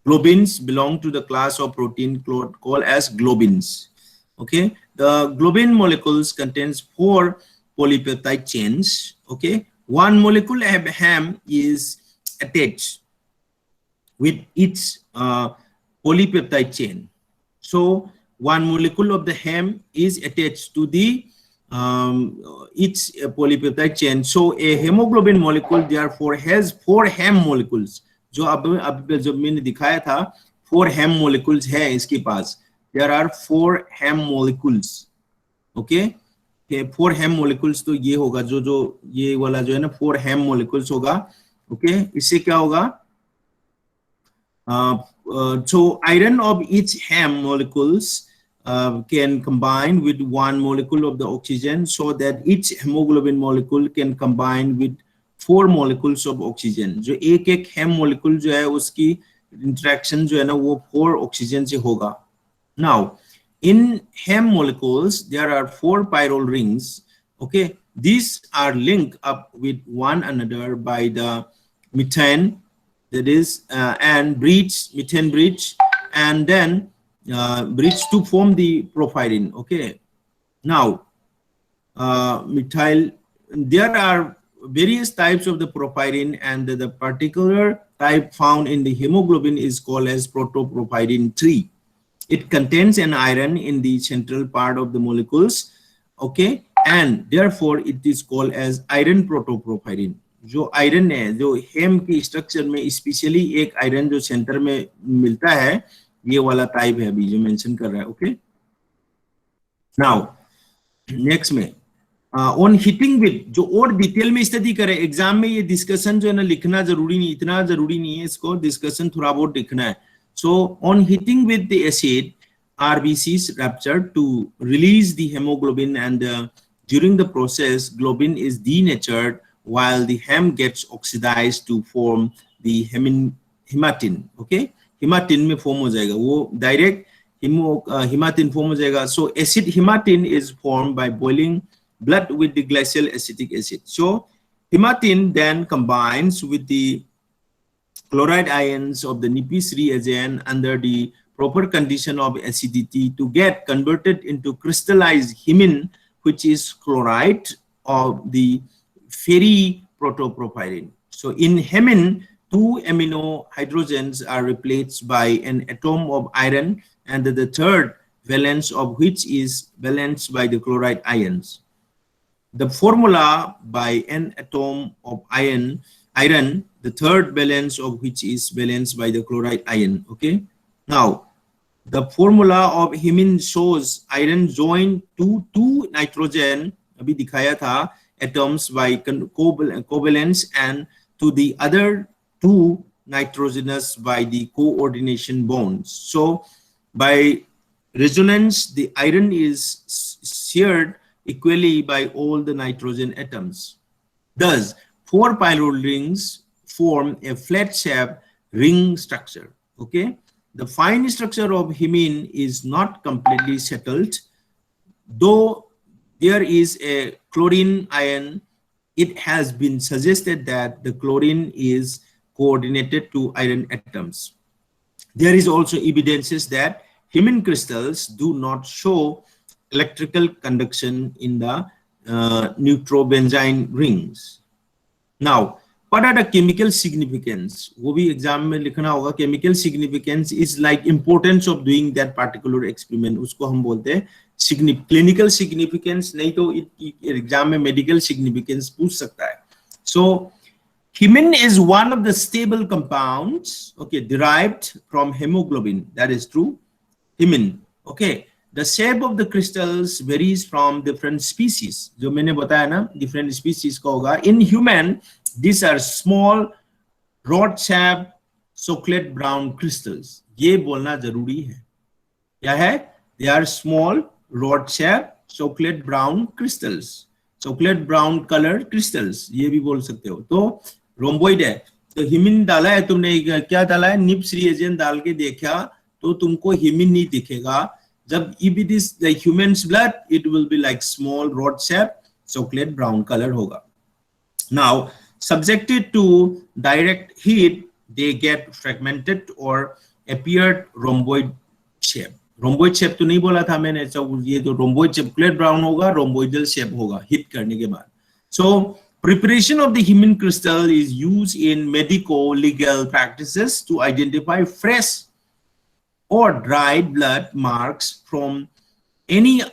Globins belong to the class of protein called as globins. Okay, the globin molecules contains 4 polypeptide chains. Okay, one molecule of hem is attached with its polypeptide chain. So one molecule of the hem is attached to the its polypeptide chain. So a hemoglobin molecule therefore has 4 hem molecules. जो अब जब मैंने दिखाया था 4 hem molecules है इसके पास. There are 4 hem molecules. Okay, 4 hem molecules तो ये होगा जो ये वाला जो है ना 4 hem molecules होगा. Okay, इससे क्या होगा? So iron of each hem molecules can combine with one molecule of the oxygen, so that each hemoglobin molecule can combine with 4 molecules of oxygen. जो एक hem molecule जो है उसकी interaction जो है ना वो 4 oxygen से होगा. Now in hem molecules there are 4 pyrrole rings. Okay, these are linked up with one another by the methane, that is and methane bridge, and then bridge to form the porphyrin. Okay, now methyl, there are various types of the porphyrin, and the particular type found in the hemoglobin is called as protoporphyrin 3. It contains an iron in the central part of the molecules. Okay, and therefore it is called as iron protoporphyrin. जो iron है जो हेम की structure में specially एक iron जो centre में मिलता है, ये वाला टाइप है अभी जो मेंशन कर रहा है. ओके, नाउ नेक्स्ट में ऑन हीटिंग विद, जो और डिटेल में स्टडी करे, एग्जाम में ये डिस्कशन जो है ना लिखना जरूरी नहीं, इतना जरूरी नहीं है, इसको डिस्कशन थोड़ा बहुत लिखना है. So on heating with the acid RBCs rupture to release the hemoglobin, and during the process globin is denatured while the hem gets oxidized to form the hematin. Okay, hematin में form हो जाएगा, वो direct hematin form हो जाएगा. So acid hematin is formed by boiling blood with the glacial acetic acid. So hematin then combines with the chloride ions of the Nippes reagent under the proper condition of acidity to get converted into crystallized hemin, which is chloride of the ferry protoporphyrin. So in hemin, 2 amino hydrogens are replaced by an atom of iron, and the third valence of which is balanced by the chloride ions. The formula by an atom of iron, the third valence of which is balanced by the chloride ion. Okay, now the formula of hemin shows iron joined to 2 nitrogen अभी दिखाया था atoms by covalence, and to the other 2 nitrogenous by the coordination bonds. So by resonance the iron is shared equally by all the nitrogen atoms. Thus 4 pyrrole rings form a flat shaped ring structure. Okay, the fine structure of hemin is not completely settled, though there is a chlorine ion. It has been suggested that the chlorine is coordinated to iron atoms. There is also evidences that Hemin crystals do not show electrical conduction in the nitrobenzene rings. Now, what are the chemical significance? वो भी exam में लिखना होगा. Chemical significance is like importance of doing that particular experiment. उसको हम बोलते हैं clinical significance. नहीं तो exam में medical significance पूछ सकता है. So, Hemin is one of the stable compounds, okay, derived from hemoglobin. That is true. Hemin, okay. The shape of the crystals varies from different species. जो मैंने बताया ना, different species का होगा. In human, these are small, rod-shaped, chocolate brown crystals. ये बोलना जरूरी है. क्या है? They are small, rod-shaped, chocolate brown crystals. Chocolate brown color crystals. ये भी बोल सकते हो. तो rhomboid है. तो Hemin डाला है तुमने, क्या डाला है? निप्स रिएजेंट डाल के देखा तो तुमको Hemin नहीं दिखेगा. जब if it is like human's blood, it will be like small rod-shaped, chocolate brown color होगा. Now, subjected to direct heat, they get fragmented or appeared rhomboid shape. Rhomboid shape तो नहीं बोला था मैंने, ये तो rhomboid shape, chocolate brown होगा, rhomboidal shape होगा hit करने के बाद. So, preparation of the Hemin crystal is used in medico-legal practices to identify fresh or dried blood marks from any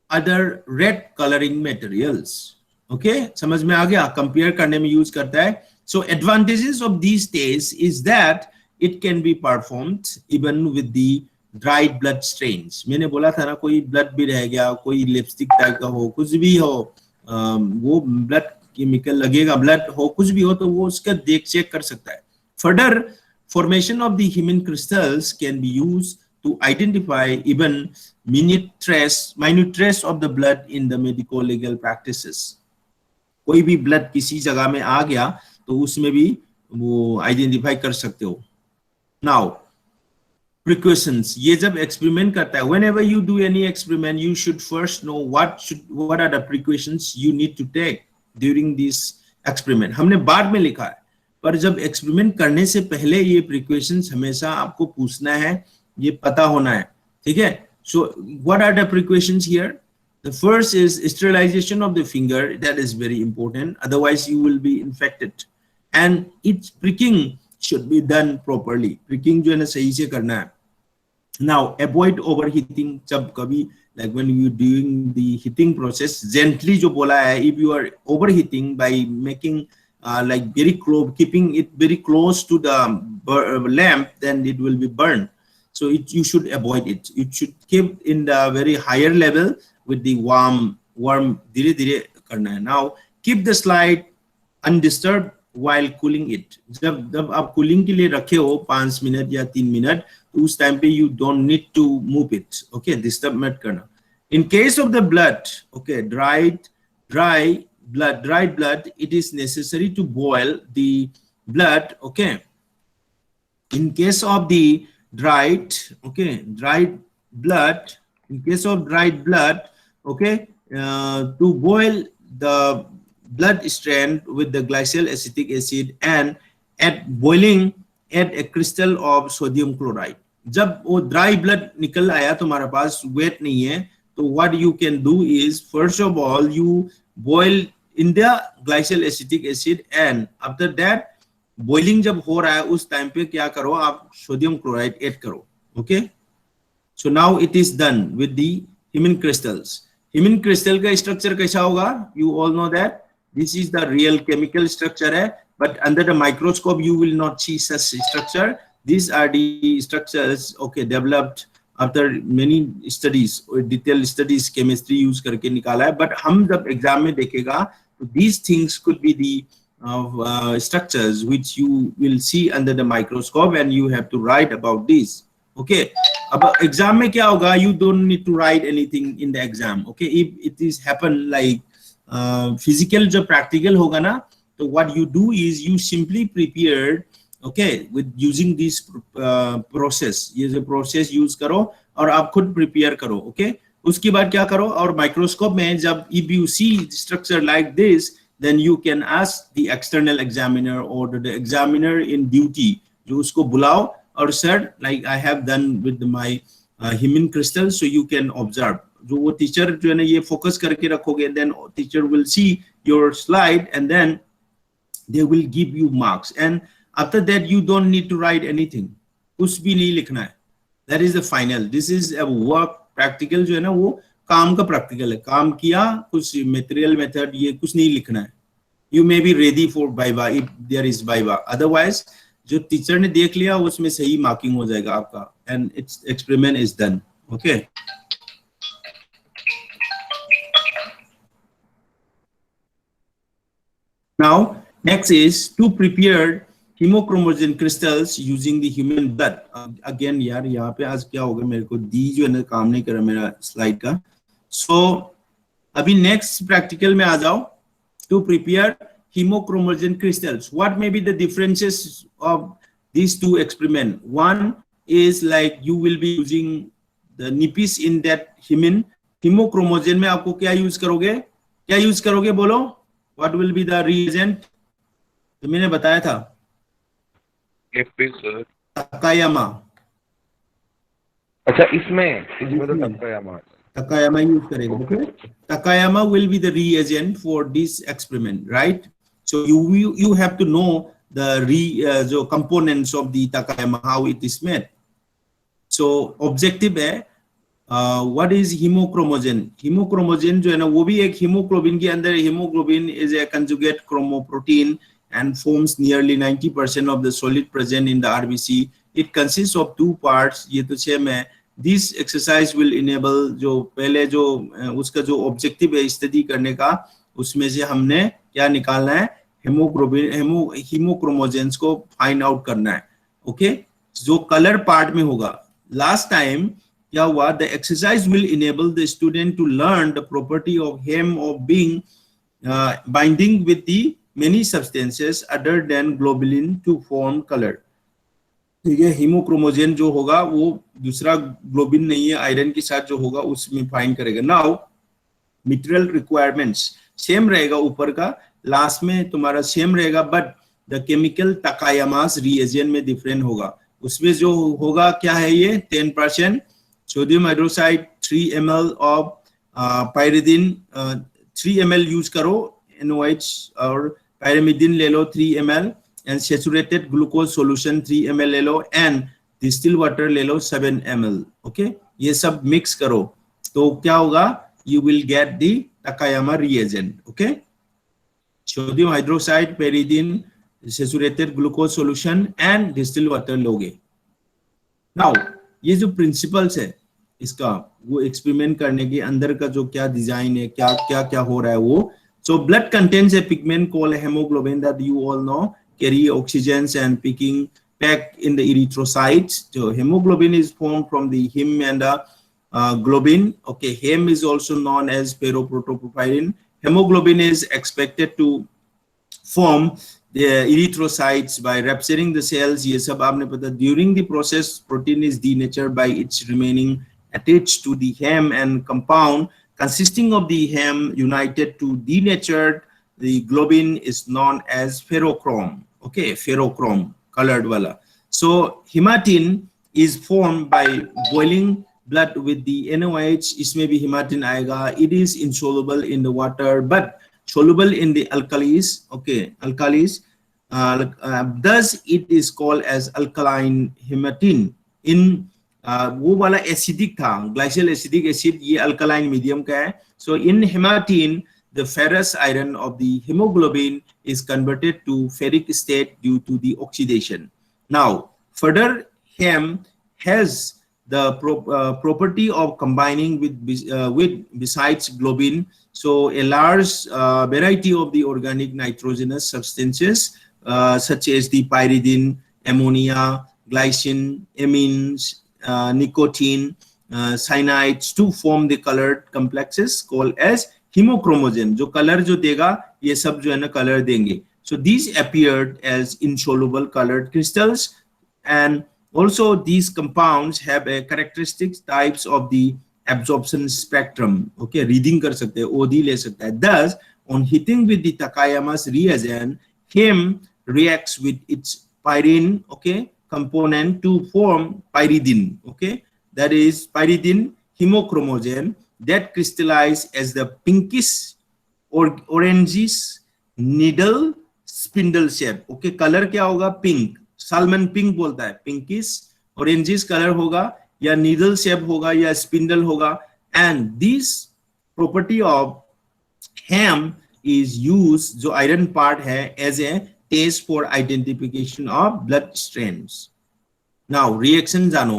other red coloring materials. Okay, समझ में आ गया? Compare करने में use करता है. So advantages of these tests is that it can be performed even with the dried blood stains. मैंने बोला था ना, कोई blood भी रह गया, कोई lipstick टाइप का हो, कुछ भी हो, वो blood chemical लगेगा, blood हो, कुछ भी हो तो वो उसका देख चेक कर सकता है. Further, formation of the Hemin crystals can be used to identify even minute trace of the blood in the medico-legal practices. कोई भी blood किसी जगह में आ गया तो उसमें भी वो identify कर सकते हो. Now, precautions. ये जब experiment करता है, whenever you do any experiment, you should first know what are the precautions you need to take during this experiment. हमने बाद में लिखा है, पर जब एक्सपेरिमेंट करने से पहले ये प्रिकॉशंस हमेशा आपको पूछना है, ये पता होना है, ठीक है? So what are the precautions here? The first is sterilization of the finger. That is very important, otherwise you will be infected, and its pricking should be done properly. Pricking जो है ना सही से करना है. Now avoid overheating. जब कभी like when you doing the heating process, gently जो बोला है, if you are overheating by making like very close, keeping it very close to the lamp, then it will be burned. So you should avoid it. You should keep in the very higher level with the warm धीरे धीरे करना है. Now keep the slide undisturbed while cooling it. जब आप cooling के लिए रखे हो 5 मिनट या 3 मिनट, तो उस टाइम पे you don't need to move it. Okay, disturb मत करना. In case of the blood, okay, dried blood, it is necessary to boil the blood. Okay, in case of the dried blood, okay, to boil the blood strand with the glycol acetic acid, and at boiling add a crystal of sodium chloride. जब वो dry blood निकल आया तुम्हारे पास, wet नहीं है, तो what you can do is, first of all you boil in the glycol acetic acid, and after that boiling जब हो रहा है उस टाइम पे क्या करो, आप सोडियम क्लोराइड ऐड करो. Okay, so now it is done with the Hemin crystals. Hemin crystal का structure कैसा होगा? You all know that this is the real chemical structure है, but under the microscope you will not see such structure. These are the structures, okay, developed after many studies or detailed studies, chemistry use करके निकाला है. But हम जब exam में देखेगा, तो these things could be the structures which you will see under the microscope, and you have to write about this. Okay, अब exam में क्या होगा? You don't need to write anything in the exam. Okay, if it is happen like physical जब practical होगा ना, तो what you do is you simply prepare, okay, with using this process. ये जो process use करो और आप खुद prepare करो. Okay, उसके बाद क्या करो, और microscope में जब if you see structure like this, then you can ask the external examiner or the examiner in duty, जो उसको बुलाओ और sir, like I have done with my Hemin crystal, so you can observe. जो वो teacher जो है ना ये focus करके रखोगे, then teacher will see your slide and then they will give you marks. And after that, you don't need to write anything. कुछ भी नहीं लिखना है. That is the final. This is a work practical जो है ना वो काम का practical है. काम किया, कुछ material method ये कुछ नहीं लिखना है. You may be ready for viva if there is viva. Otherwise, जो teacher ने देख लिया उसमें सही marking हो जाएगा आपका. And its experiment is done. Okay. Now, next is to prepare hemochromogen crystals using the human blood. Again, यार यहाँ पे आज क्या होगा मेरे को दी जो है ना काम नहीं कर रहा मेरा slide का. So, अभी next practical में आ जाओ. To prepare hemochromogen crystals. What may be the differences of these two experiments? One is like you will be using the nipis in that hemin. Hemochromogen में आपको क्या use करोगे? क्या use करोगे बोलो? What will be the reagent? तो मैंने बताया था. निपिस सर. तकायामा. अच्छा इसमें तो तकायामा. Takayama use करेंगे. Okay? Takayama will be the reagent for this experiment, right? So you have to know the components of the Takayama, how it is made. So objective है what is hemochromogen? Hemochromogen जो है ना वो भी एक hemoglobin के अंदर. Hemoglobin is a conjugate chromoprotein and forms nearly 90% of the solid present in the RBC. It consists of two parts. ये तो सेम है. This exercise will enable जो पहले जो उसका जो objective है study करने का उसमें से हमने क्या निकालना है hemochromogens को find out करना है. Okay? जो color part में होगा. Last time क्या हुआ? The exercise will enable the student to learn the property of hem of being binding with the many substances other than globulin to form color. ठीक है. हीमोक्रोमोजेन जो होगा वो दूसरा ग्लोबिन नहीं है, आयरन के साथ जो होगा उसमें फाइंड करेगा. नाउ मिनरल रिक्वायरमेंट्स सेम रहेगा ऊपर का, लास्ट में तुम्हारा सेम रहेगा, but the chemical Takayama's reagent में डिफरेंट होगा. उसमें जो होगा क्या है ये 10% sodium hydroxide 3 ml of pyridine 3 ml use करो NOH और पायरिमिडिन ले लो 3 ml and saturated glucose solution 3 ml ले लो and distilled water ले लो 7 ml. Okay, ये सब mix करो तो क्या होगा? You will get the Takayama reagent. Okay, sodium hydroxide, pyridine, saturated glucose solution and distilled water लोगे. Now ये जो principles है इसका वो experiment करने के अंदर का जो क्या design है, क्या क्या क्या हो रहा है वो. So blood contains a pigment called hemoglobin that you all know. Carry oxygens and picking pack in the erythrocytes. So hemoglobin is formed from the hem and the globin. Okay, hem is also known as pyroprotoporphyrin. Hemoglobin is expected to form the erythrocytes by rupturing the cells. ये सब आपने पता. During the process, protein is denatured by its remaining attached to the hem and compound consisting of the hem united to denatured the globin is known as ferrochrome. Okay, ferrochrome colored wala. So hematine is formed by boiling blood with the NOH. इसमें भी hematine आएगा. It is insoluble in the water but soluble in the alkalis. Okay, alkalis. Thus it is called as alkaline hematine. In वो वाला acidic था, glycol acidic acid, ये alkaline medium का है. So in hematine the ferrous iron of the hemoglobin is converted to ferric state due to the oxidation. Now, further, hem has the property of combining with besides globin. So, a large variety of the organic nitrogenous substances such as the pyridine, ammonia, glycine, amines, nicotine, cyanides to form the colored complexes called as hemochromogen. जो colour जो देगा ये सब जो है ना colour देंगे. So these appeared as insoluble colored crystals and also these compounds have a characteristic types of the absorption spectrum. Okay, reading कर सकते हैं, OD ले सकता है. Thus On hitting with the Takayama's reagent, Hem reacts with its pyridine, okay, component to form pyridine, okay, that is pyridine hemochromogen that crystallize as the pinkish or orangish needle spindle shape, okay. Colour क्या होगा? Pink, salmon pink बोलता है, pinkish orangish colour होगा या needle shape होगा या spindle होगा. And this property of haem is used, जो आयरन पार्ट है, as a test for identification of blood strains. Now reaction जानो,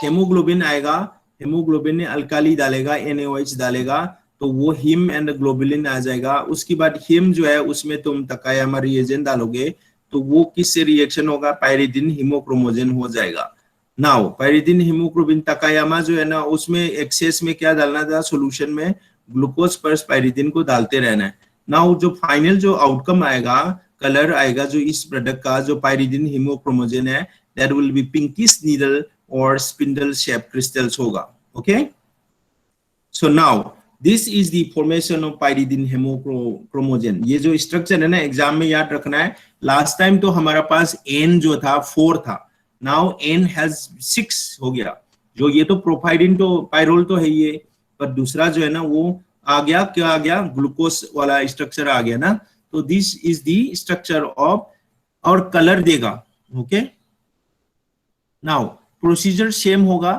हेमोग्लोबिन आएगा, हेमोग्लोबिन ने अल्काली डालेगा, NaOH डालेगा, तो वो हिम एंड ग्लोबुलिन आ जाएगा. उसके बाद हिम जो है उसमें तुम तकायामा रिएजेंट डालोगे तो वो किससे रिएक्शन होगा? पायरिडिन हीमोक्रोमोजेन हो जाएगा. नाउ पायरिडिन हीमोग्लोबिन तकायामा जो है ना, उसमें एक्सेस में क्या डालना था? सॉल्यूशन में ग्लूकोज पर पायरिडिन को डालते रहना है. नाउ जो फाइनल जो आउटकम आएगा, कलर आएगा जो इस प्रोडक्ट का, जो पायरिडिन हीमोक्रोमोजेन है, that will be pinkish needle और स्पिंडल शेप क्रिस्टल्स होगा. Okay, so now this is the formation of pyridine haemochromogen. ये जो स्ट्रक्चर है ना, एग्जाम में याद रखना है. लास्ट टाइम तो हमारा पास एन जो था 4 था, नाउ एन हैज 6 हो गया. जो ये तो प्रोपाइरिन तो पायरोल तो है ये, पर दूसरा जो है ना वो आ गया, क्या आ गया? ग्लूकोज वाला स्ट्रक्चर आ गया ना. तो this is the structure of, और कलर देगा. ओके, नाउ प्रोसीजर सेम होगा.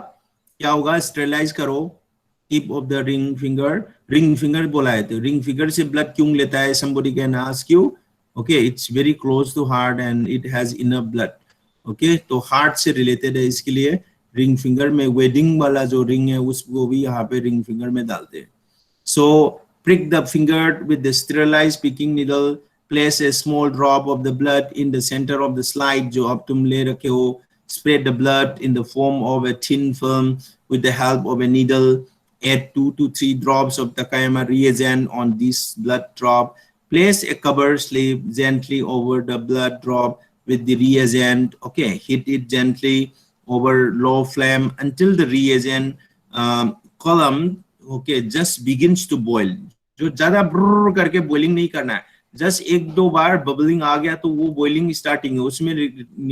क्या होगा? स्टेरिलाइज करो, tip of the ring finger. Ring finger बोला है तो रिंग फिंगर से ब्लड क्यों लेता है? somebody can ask you. okay, it's very close to heart and it has enough blood. okay, तो हार्ट से रिलेटेड है, इसके लिए रिंग फिंगर में वेडिंग वाला जो रिंग है उसको भी यहाँ पे रिंग फिंगर में डालते हैं. So prick the finger with the sterilized picking needle. Place a small drop of the blood in the center of the slide जो अब तुम ले रखे हो. Spread the blood in the form of a thin film with the help of a needle. Add 2 to 3 drops of Takayama reagent on this blood drop. Place a cover slip gently over the blood drop with the reagent. Okay, hit it gently over low flame until the reagent column okay just begins to boil. जो ज्यादा ब्रर करके boiling नहीं करना है, just 1-2 बार bubbling आ गया तो वो boiling starting है, उसमें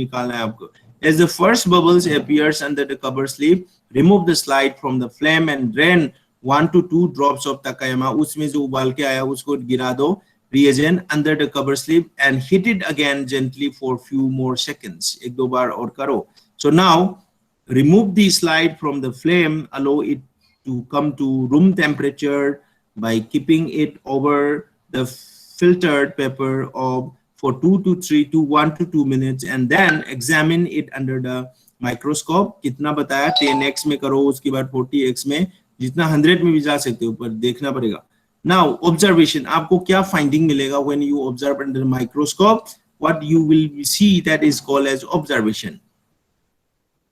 निकालना है आपको. As the first bubbles appears under the cover slip, remove the slide from the flame and drain 1 to 2 drops of Takayama. उसमें जो उबाल के आया उसको गिरा दो reagent under the cover slip and hit it again gently for few more seconds. 1-2 बार और करो. So now remove the slide from the flame, allow it to come to room temperature by keeping it over the filtered paper of for 1 to 2 minutes and then examine it under the microscope. कितना बताया? 10x में करो, उसके बाद 40x में, जितना 100 में भी जा सकते हो, पर देखना पड़ेगा. Now observation, आपको क्या finding मिलेगा when you observe under the microscope? What you will see that is called as observation.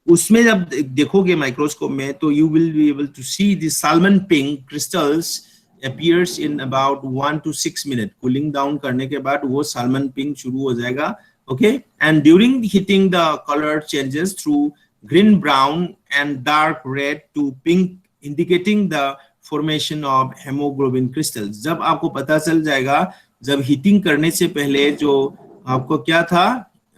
उसमें जब देखोगे माइक्रोस्कोप में तो you will be able to see the salmon pink crystals appears in about 1 to 6 minutes. Cooling down करने के बाद वो salmon pink शुरू हो जाएगा. Okay, and during hitting the color changes through green brown and dark red to pink, indicating the formation of hemoglobin crystals. जब आपको पता चल जाएगा, जब हीटिंग करने से पहले जो आपको क्या था,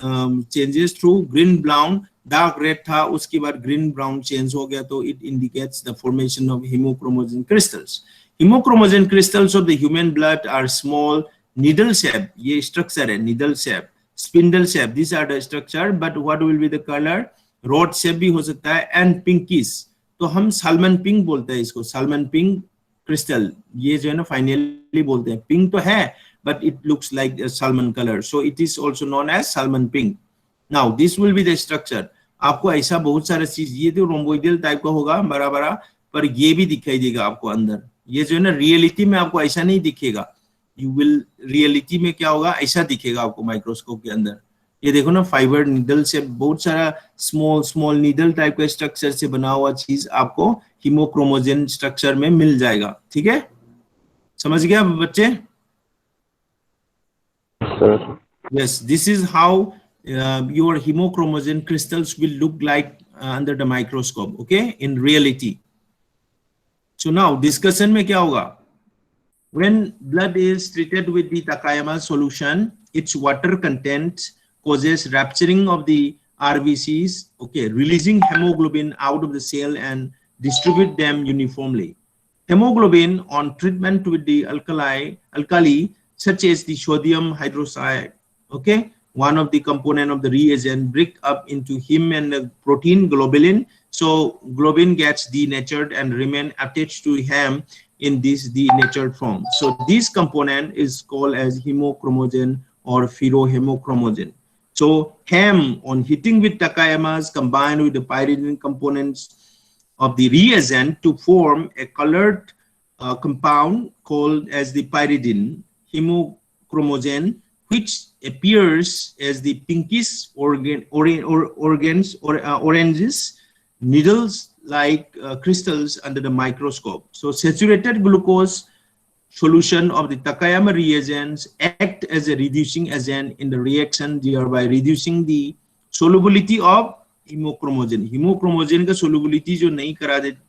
changes through green brown dark red था, उसके बाद ग्रीन ब्राउन चेंज हो गया, तो it indicates the formation of haemochromogen crystals. Haemochromogen crystals of the human blood are small needle shape. ये स्ट्रक्चर है, needle shape, spindle shape, this are the structure. But what will be the colour? Rod shape भी हो सकता है and pinkish. तो हम salmon pink बोलते हैं इसको, साल्मन पिंक क्रिस्टल. ये जो है ना फाइनली बोलते हैं, पिंक तो है but it looks like a salmon color, so it is also known as salmon pink. Now this will be the structure. आपको ऐसा बहुत सारा चीज, ये तो रोम्बोइडल टाइप का होगा बड़ा बड़ा, पर ये भी दिखाई देगा आपको अंदर. ये जो है ना रियलिटी में आपको ऐसा नहीं दिखेगा. यू विल रियलिटी में क्या होगा, ऐसा दिखेगा आपको माइक्रोस्कोप के अंदर. ये देखो ना, फाइबर नीडल से बहुत सारा स्मॉल नीडल टाइप का स्ट्रक्चर से बना हुआ चीज आपको हीमोक्रोमोजेन स्ट्रक्चर में मिल जाएगा. ठीक है, समझ गया बच्चे? Sir. Yes, this is how your hemochromogen crystals will look like under the microscope. Okay, in reality. So now discussion में क्या होगा? When blood is treated with the Takayama solution, its water content causes rupturing of the RBCs, okay, releasing hemoglobin out of the cell and distribute them uniformly. Hemoglobin on treatment with the alkali such as the sodium hydroxide, okay, one of the component of the reagent break up into heme and the protein globulin. So globin gets denatured and remain attached to hem in this denatured form. So this component is called as hemochromogen or hemochromogen. So hem on heating with Takayamas combined with the pyridine components of the reagent to form a colored compound called as the pyridine hemochromogen, which appears as the pinkish oranges needles like crystals under the microscope. So saturated glucose solution of the Takayama reagents act as a reducing agent in the reaction, thereby reducing the solubility of hemochromogen. Hemochromogen का solubility जो नहीं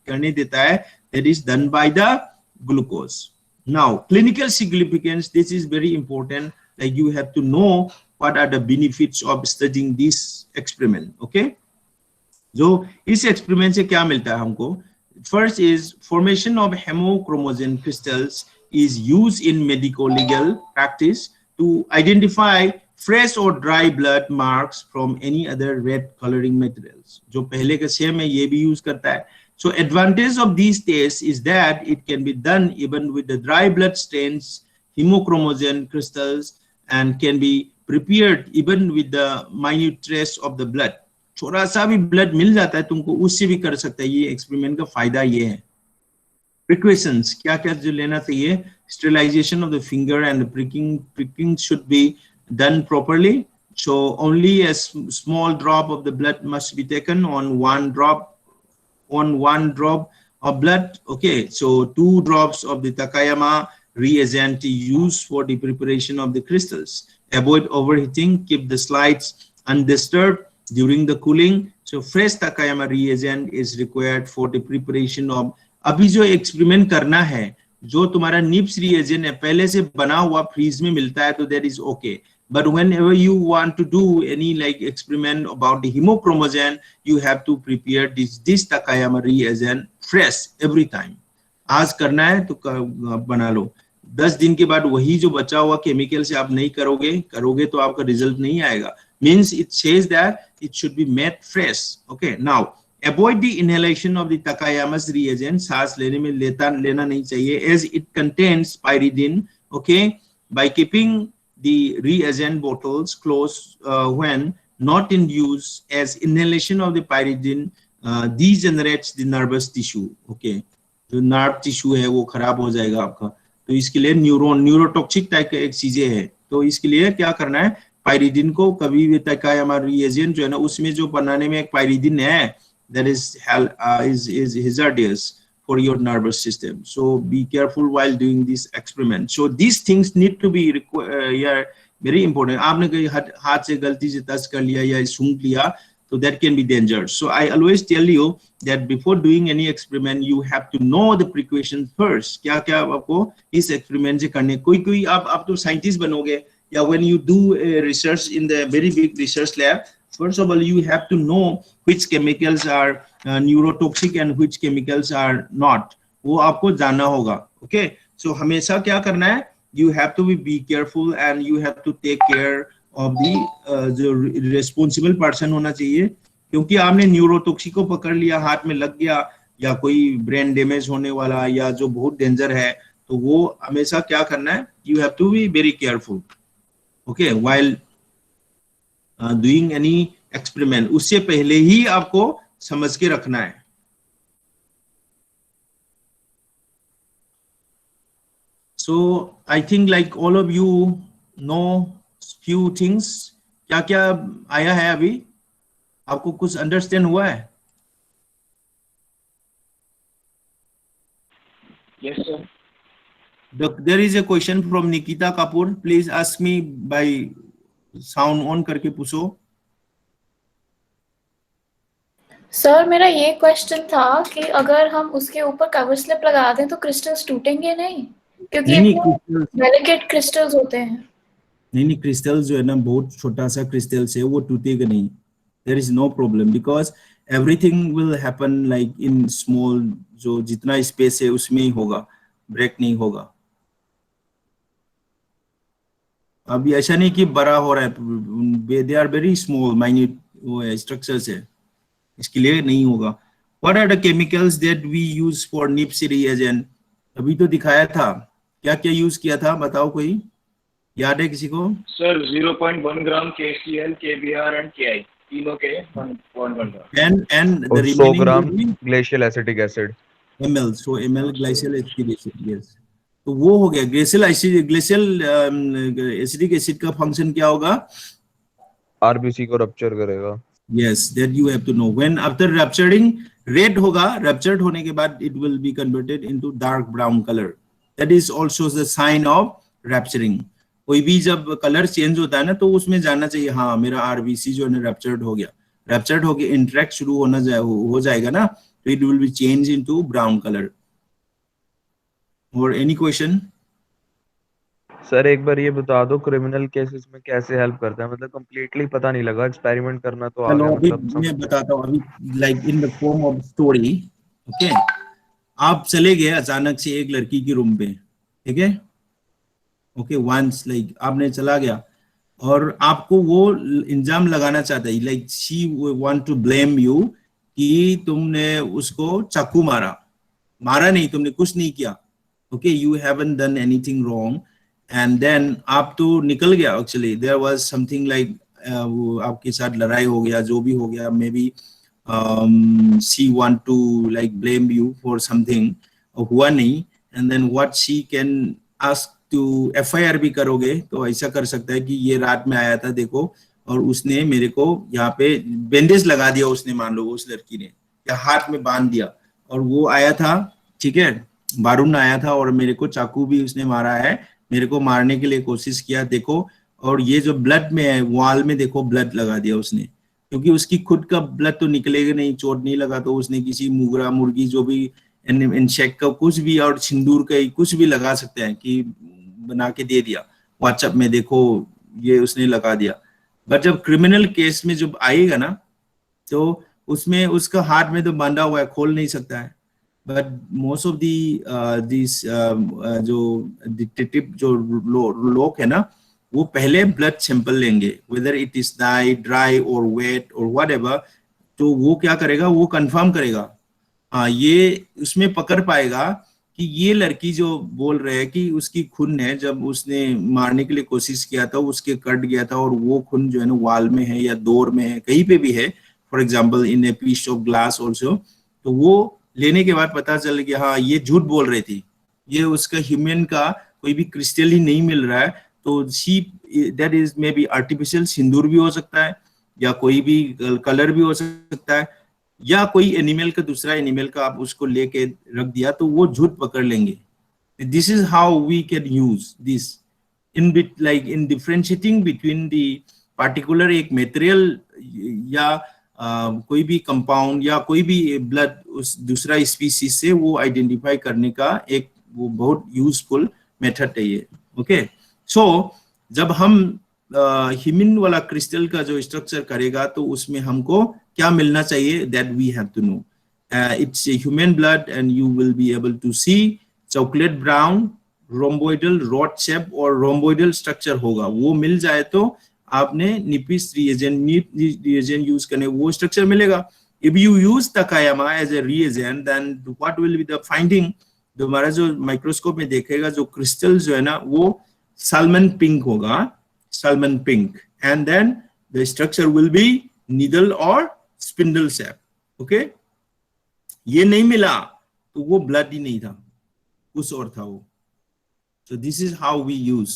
करने देता है, that is done by the glucose. Now, clinical significance, this is very important. Like you have to know what are the benefits of studying this experiment. Okay. जो इस experiment से क्या मिलता है हमको? First is formation of hemochromogen crystals is used in medico-legal practice to identify fresh or dry blood marks from any other red coloring materials. जो पहले के सेम है ये भी use करता है. So advantage of these tests is that it can be done even with the dry blood stains, hemochromogen crystals, and can be prepared even with the minute trace of the blood. थोड़ा सा भी blood मिल जाता है तुमको उससे भी कर सकता है. ये एक्सपेरिमेंट का फायदा ये है. Precautions क्या क्या जो लेना चाहिए? Sterilization of the finger and the pricking should be done properly. So only a small drop of the blood must be taken on one drop of blood. Okay, so 2 drops of the Takayama reagent used for the preparation of the crystals. Avoid overheating. Keep the slides undisturbed during the cooling. So fresh Takayama reagent is required for the preparation of. अभी जो experiment करना है जो तुम्हारा निप्स reagent है पहले से बना हुआ फ्रीज में मिलता है तो that is okay. But whenever you want to do any like experiment about the hemochromogen, you have to prepare this Takayama reagent fresh every time. आज करना है तो बना लो. 10 दिन के बाद वही जो बचा हुआ केमिकल से आप नहीं करोगे तो आपका रिजल्ट नहीं आएगा. Means it says that it should be made fresh. Okay, now avoid the inhalation of the Takayama's reagent. सांस लेने में लेना नहीं चाहिए as it contains pyridine. Okay, by keeping the reagent bottles closed when not in use, as inhalation of the pyridine degenerates the nervous tissue. Okay, जो nerve tissue है वो खराब हो जाएगा आपका. तो इसके लिए न्यूरोटॉक्सिक टाइप का एक चीजें है. तो इसके लिए क्या करना है? पायरिडिन को कभी भी Takayama reagent जो है ना उसमें जो बनाने में एक पायरिडिन है that is hazardous for your nervous system. So be careful while doing this experiment. So these things need to be very important. आपने कहीं हाथ से गलती से टच कर लिया या सूंघ लिया so that can be dangerous. So I always tell you that before doing any experiment you have to know the precautions first. क्या क्या आपको इस experiment से करने. कोई आप तो scientist बनोगे या when you do research in the very big research lab, first of all you have to know which chemicals are neurotoxic and which chemicals are not. वो आपको जानना होगा. Okay, so हमेशा क्या करना है? You have to be careful and you have to take care of the जो responsible person होना चाहिए. क्योंकि आपने न्यूरोटॉक्सिक को पकड़ लिया, हाथ में लग गया या कोई ब्रेन डैमेज होने वाला या जो बहुत डेंजर है तो वो हमेशा क्या करना है? You have to be very careful. Okay, while doing any experiment, उससे पहले ही आपको समझ के रखना है. So I think like all of you know few things. क्या क्या आया है अभी? आपको कुछ understand हुआ है? Yes, sir. There is a question from Nikita Kapoor. Please ask me by sound on करके पूछो. सर मेरा ये क्वेश्चन था कि अगर हम उसके ऊपर कवर स्लिप लगा दें तो क्रिस्टल्स टूटेंगे नहीं? क्योंकि नहीं नहीं इसमें क्रिस्टल्स, डेलिकेट क्रिस्टल्स होते हैं। नहीं क्रिस्टल्स जो है ना बहुत छोटा सा क्रिस्टल्स है, वो टूटेगा नहीं। There is no problem because everything will happen like in small, जो जितना स्पेस है उसमें ही होगा, ब्रेक नहीं होगा। अभी ऐसा नहीं कि बड़ा हो रहा है, they are very small minute वो है स्ट्रक्चर्स है, इसके लिए नहीं होगा। What are the chemicals that we use for Nippe reagent? अभी तो दिखाया था, क्या क्या यूज किया था बताओ, कोई याद है किसी को? Sir 0.1 gram KCl, KBr and KI, तीनों के 1.1 ग्राम। एंड द और 100 remaining gram will be glacial acetic acid. ml, so ml हाँ ग्लाइसियल सर। Acidic acid, yes. तो वो हो गया glacial acid, glacial acidic acid का फंक्शन क्या होगा? आरबीसी को रप्चर करेगा। Yes, that you have to know. When after rupturing, red होगा, ruptured होने के बाद it will be converted into dark brown color. That is also the sign of rupturing. कोई भी जब कलर चेंज होता है ना तो उसमें जानना चाहिए हाँ मेरा आरबीसी जो है रप्चर्ड हो गया। रप्चर्ड हो गया, इंटरेक्ट शुरू हो जाएगा ना, तो it will B change into brown colour. और एनी क्वेश्चन? सर एक बार ये बता दो, क्रिमिनल केसेस में कैसे हेल्प करता है? मतलब कंप्लीटली पता नहीं लगा, एक्सपेरिमेंट करना तो आ चलो गया, अभी मतलब समझ मैं गया। बताता हूँ, अभी like in the form of story. Okay, आप चले गए अचानक से एक लड़की के रूम पे, ठीक है? ओके, वंस लाइक आपने चला गया और आपको वो इल्जाम लगाना चाहता है, like she want to blame you कि तुमने उसको चाकू मारा। मारा नहीं, तुमने कुछ नहीं किया। Okay, you haven't done anything wrong. And then आप तो निकल गया, actually there was something like वो आपके साथ लड़ाई हो गया, जो भी हो गया, may be she want to like blame you for something, हुआ नहीं। and then what she can ask to FIR भी करोगे तो ऐसा कर सकता है कि ये रात में आया था देखो, और उसने मेरे को यहाँ पे बैंडेज लगा दिया उसने, मान लो उस लड़की ने, या हाथ में बांध दिया, और वो आया था, ठीक है, बारून आया था और मेरे को चाकू भी उसने मारा है, मेरे को मारने के लिए कोशिश किया देखो। और ये जो ब्लड में है, वॉल में देखो ब्लड लगा दिया उसने, क्योंकि उसकी खुद का ब्लड तो निकलेगा नहीं, चोट नहीं लगा, तो उसने किसी मुर्गा मुर्गी जो भी इंसेक्ट का कुछ भी और सिंदूर का कुछ भी लगा सकते हैं कि बना के दे दिया, व्हाट्सएप में देखो ये उसने लगा दिया। बट जब क्रिमिनल केस में जब आएगा ना, तो उसमें उसका हाथ में तो बांधा हुआ है, खोल नहीं सकता है। But most of the this जो डिटेक्टिव जो लोग है ना, वो पहले ब्लड सैंपल लेंगे, वेदर इट इज ड्राई और वेट और व्हाटएवर। तो वो क्या करेगा, वो कंफर्म करेगा, हाँ ये उसमें पकड़ पाएगा कि ये लड़की जो बोल रहे हैं कि उसकी खून है, जब उसने मारने के लिए कोशिश किया था उसके कट गया था, और वो खून जो है ना वाल में है या डोर में है, कहीं पे भी है, for example in a piece of glass also. तो वो लेने के बाद पता चल गया हाँ ये झूठ बोल रही थी, ये उसका ह्यूमन का कोई भी क्रिस्टल ही नहीं मिल रहा है। तो see that is may be artificial सिंदूर भी हो सकता है, या कोई भी कलर भी हो सकता है, या कोई एनिमल का दूसरा एनिमल का आप उसको लेके रख दिया, तो वो झूठ पकड़ लेंगे। This is how we can use this in bit like in differentiating between the particular एक मटेरियल या कोई भी कंपाउंड या कोई भी ब्लड उस दूसरा स्पीसीज से वो आइडेंटिफाई करने का एक वो बहुत यूजफुल मेथड है ये। ओके, सो जब हम हीमिन वाला क्रिस्टल का जो स्ट्रक्चर करेगा तो उसमें हमको क्या मिलना चाहिए, that we have to know. It's human blood and you will be able to see chocolate brown rhomboidal rod shape और रोम्बोइडल स्ट्रक्चर होगा, वो मिल जाए तो आपने निपिस रिएजेंट यूज करने वो स्ट्रक्चर मिलेगा। If you use Takayama as a reagent then what will be the finding, जो हमारा जो माइक्रोस्कोप में देखेगा जो क्रिस्टल जो है ना वो सलमन पिंक होगा, salmon pink, and then the structure will be needle और स्पिंडल शेप। ओके, ये नहीं मिला तो वो ब्लड ही नहीं था, कुछ और था वो। So this is how we use।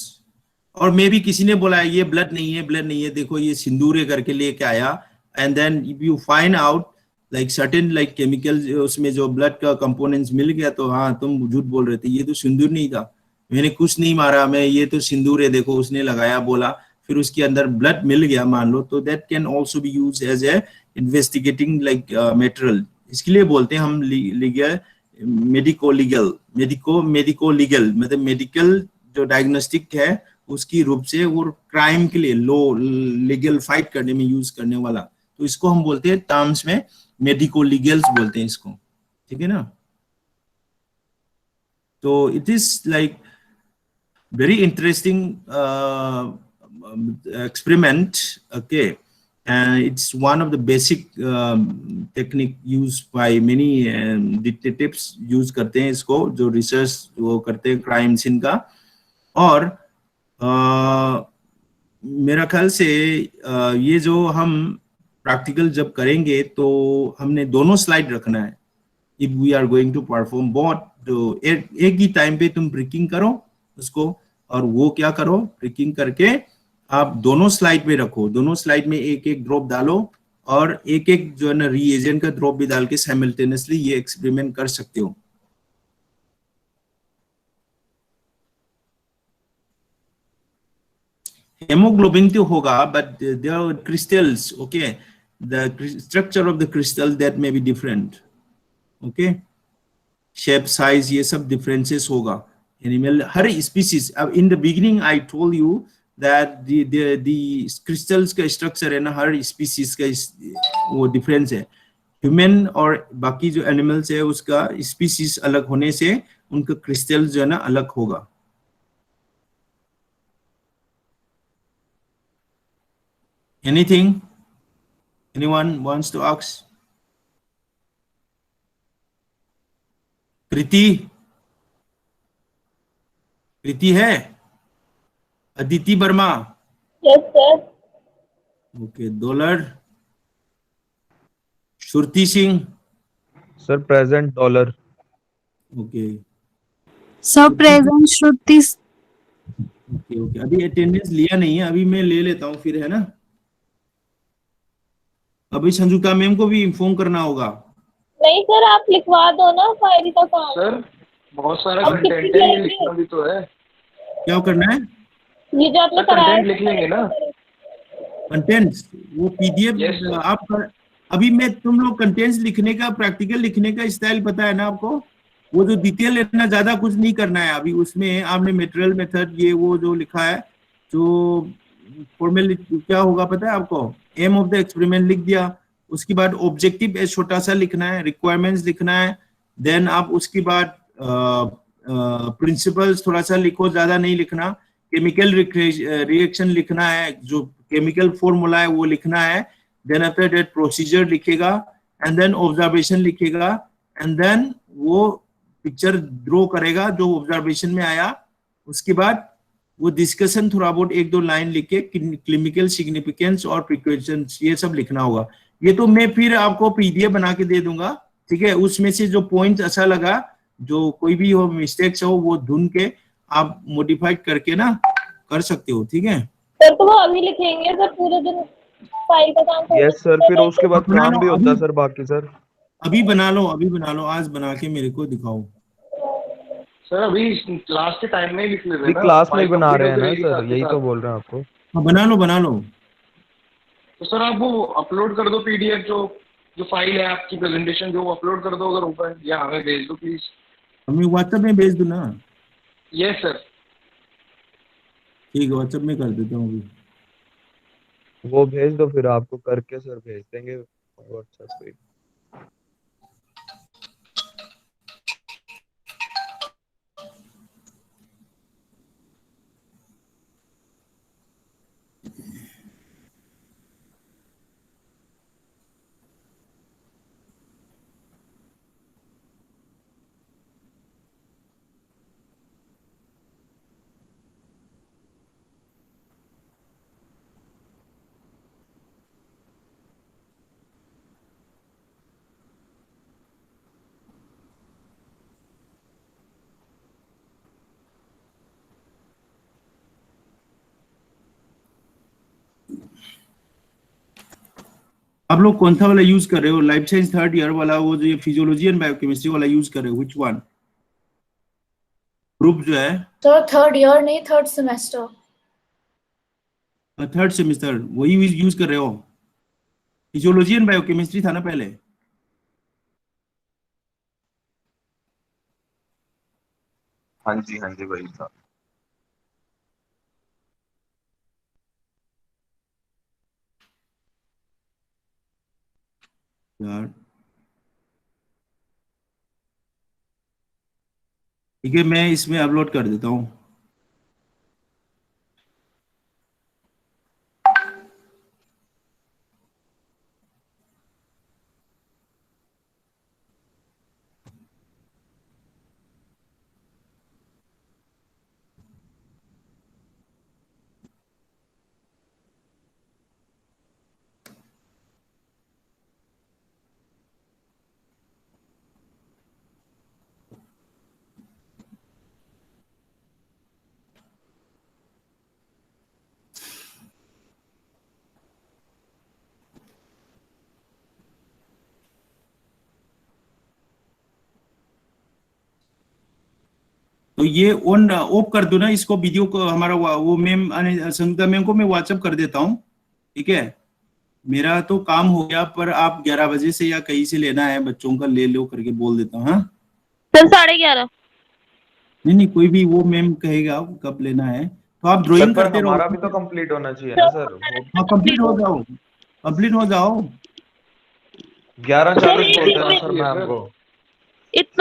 और मे भी किसी ने बोला ये ब्लड नहीं है, ब्लड नहीं है, देखो ये सिंदूर है करके लेके आया, and then if you find out like certain like chemical उसमें जो ब्लड का कंपोनेंट्स मिल गया, तो हाँ तुम झूठ बोल रहे थे, ये तो सिंदूर नहीं था, मैंने कुछ नहीं मारा, मैं ये तो सिंदूर है देखो उसने लगाया बोला, फिर उसके अंदर ब्लड मिल गया मान लो, तो that can also be use as a investigating like material. इसके लिए बोलते हैं हम मेडिको लीगल मतलब मेडिकल जो डायग्नोस्टिक है उसकी रूप से, और क्राइम के लिए लो लीगल फाइट करने में यूज करने वाला, तो इसको हम बोलते हैं टर्म्स में मेडिको लीगल्स बोलते हैं इसको, ठीक है ना। तो it is like very interesting experiment, okay, and it's one of the basic technique used by many detectives use करते हैं इसको, जो रिसर्च वो करते हैं क्राइम सीन का। और मेरा ख्याल से ये जो हम प्रैक्टिकल जब करेंगे तो हमने दोनों स्लाइड रखना है। If we are going to perform both, तो एक ही टाइम पे तुम ब्रेकिंग करो उसको, और वो क्या करो, ब्रेकिंग करके आप दोनों स्लाइड पे रखो, दोनों स्लाइड में एक एक ड्रॉप डालो, और एक एक जो है ना रीएजेंट का ड्रॉप भी डाल के साइमल्टेनियसली ये एक्सपेरिमेंट कर सकते हो। हेमोग्लोबिन तो होगा, but there are crystals, okay, the structure of the crystal that may be different, okay, shape size ये सब डिफरेंसेस होगा एनिमल हर स्पीसीज। अब in the beginning I told you that the crystals का स्ट्रक्चर है ना हर स्पीसीज का वो डिफरेंस है। ह्यूमन और बाकी जो एनिमल्स है उसका स्पीसीज अलग होने से उनका क्रिस्टल जो है ना अलग होगा। Anything anyone wants to ask? Preeti, Preeti है? Aditi Verma? Yes sir. Okay, Dollar? Shruti Singh? Sir present Dollar. Okay sir present Shruti. Okay okay, अभी अटेंडेंस लिया नहीं है, अभी मैं ले लेता हूँ फिर, है ना। अभी संजुता मैम को भी इन्फॉर्म करना होगा। नहीं सर, आप लिखवा दो ना फाइल का काम। सर बहुत सारा अब कंटेंट कितनी है, ये लेंगे? लिखना भी तो है। क्या करना है? ये जो आपने सर कराया कंटेंट लिख लेंगे ना। कंटेंट्स, वो Yes, पीडीएफ sir. आप अभी मैं तुम लोग कंटेंट्स लिखने का, प्रैक्टिकल लिखने का स्टाइल पता है ना आपको। वो जो डिटेल लेना, ज्यादा कुछ नहीं करना है अभी उसमें। आपने मटेरियल मेथड ये वो जो लिखा है, जो फॉर्मल क्या होगा पता है आपको? एम ऑफ द एक्सपेरिमेंट लिख दिया, उसके बाद ऑब्जेक्टिव छोटा सा लिखना है, रिक्वायरमेंट्स लिखना है, देन आप उसके बाद प्रिंसिपल्स थोड़ा सा लिखो, ज्यादा नहीं लिखना। केमिकल रिएक्शन लिखना है, जो केमिकल फॉर्मूला है वो लिखना है। देन आफ्टर दैट प्रोसीजर लिखेगा, एंड देन ऑब्जर्वेशन लिखेगा, एंड देन वो पिक्चर ड्रॉ करेगा जो ऑब्जर्वेशन में आया। उसके बाद वो डिस्कशन थोड़ा बहुत एक दो लाइन लिख के क्लिनिकल सिग्निफिकेंस और प्रिकॉशंस ये सब लिखना होगा। ये तो मैं फिर आपको पीडीएफ बना के दे दूंगा, ठीक है। उसमें से जो पॉइंट अच्छा लगा, जो कोई भी हो मिस्टेक्स हो, वो ढूंढ के आप मॉडिफाइड करके ना कर सकते हो, ठीक है। सर तो वो अभी लिखेंगे सर, पूरे दिन फाइल का काम यस सर, फिर उसके बाद बना काम लो भी होता है अभी, सर बाकी सर। अभी बना लो, अभी बना लो, आज बना के मेरे को दिखाओ। सर अभी क्लास के टाइम में ही लिख लेते अभी ना, क्लास में फाइल बना complete रहे हैं हो ना जाएगी सर, साथ के यही साथ। तो बोल रहे हैं आपको। हाँ बना लो बना लो। तो सर आप वो अपलोड कर दो पीडीएफ, जो जो फाइल है आपकी प्रेजेंटेशन, जो अपलोड कर दो अगर ऊपर, या हमें भेज दो प्लीज। हमें व्हाट्सएप में भेज दो ना। Yes sir. ठीक है, व्हाट्सएप में कर देता हूँ अभी। वो भेज दो, फिर आपको करके सर भेज देंगे व्हाट्सएप पे। आप लोग कौन सा वाला यूज कर रहे हो? लाइफ साइंस थर्ड ईयर वाला, वो जो फिजियोलॉजी एंड बायोकेमिस्ट्री वाला यूज कर रहे हो? व्हिच वन ग्रुप जो है? सर थर्ड ईयर नहीं, थर्ड सेमेस्टर। थर्ड सेमेस्टर वही यूज कर रहे हो? फिजियोलॉजी एंड बायोकेमिस्ट्री था ना पहले? हाँ जी वही था। यार ठीक है, मैं इसमें अपलोड कर देता हूँ। तो ये ऑन ऑफ कर दो ना इसको, वीडियो को। हमारा वो मैम संगीता मैम को मैं व्हाट्सएप कर देता हूँ, ठीक है। मेरा तो काम हो गया, पर आप 11 बजे से या कहीं से लेना है बच्चों का, ले लो करके बोल देता हूँ। हाँ सर 11:30। नहीं नहीं, कोई भी वो मैम कहेगा कब लेना है, तो आप सर ड्राइंग पर करते रहो। हमारा भी तो कंप्लीट होना चाहिए ना सर। वो हाँ कंप्लीट हो जाओ, कंप्लीट हो जाओ। 11:40 सर, बोल देना बात सर हुई है मैम सर। को। इतना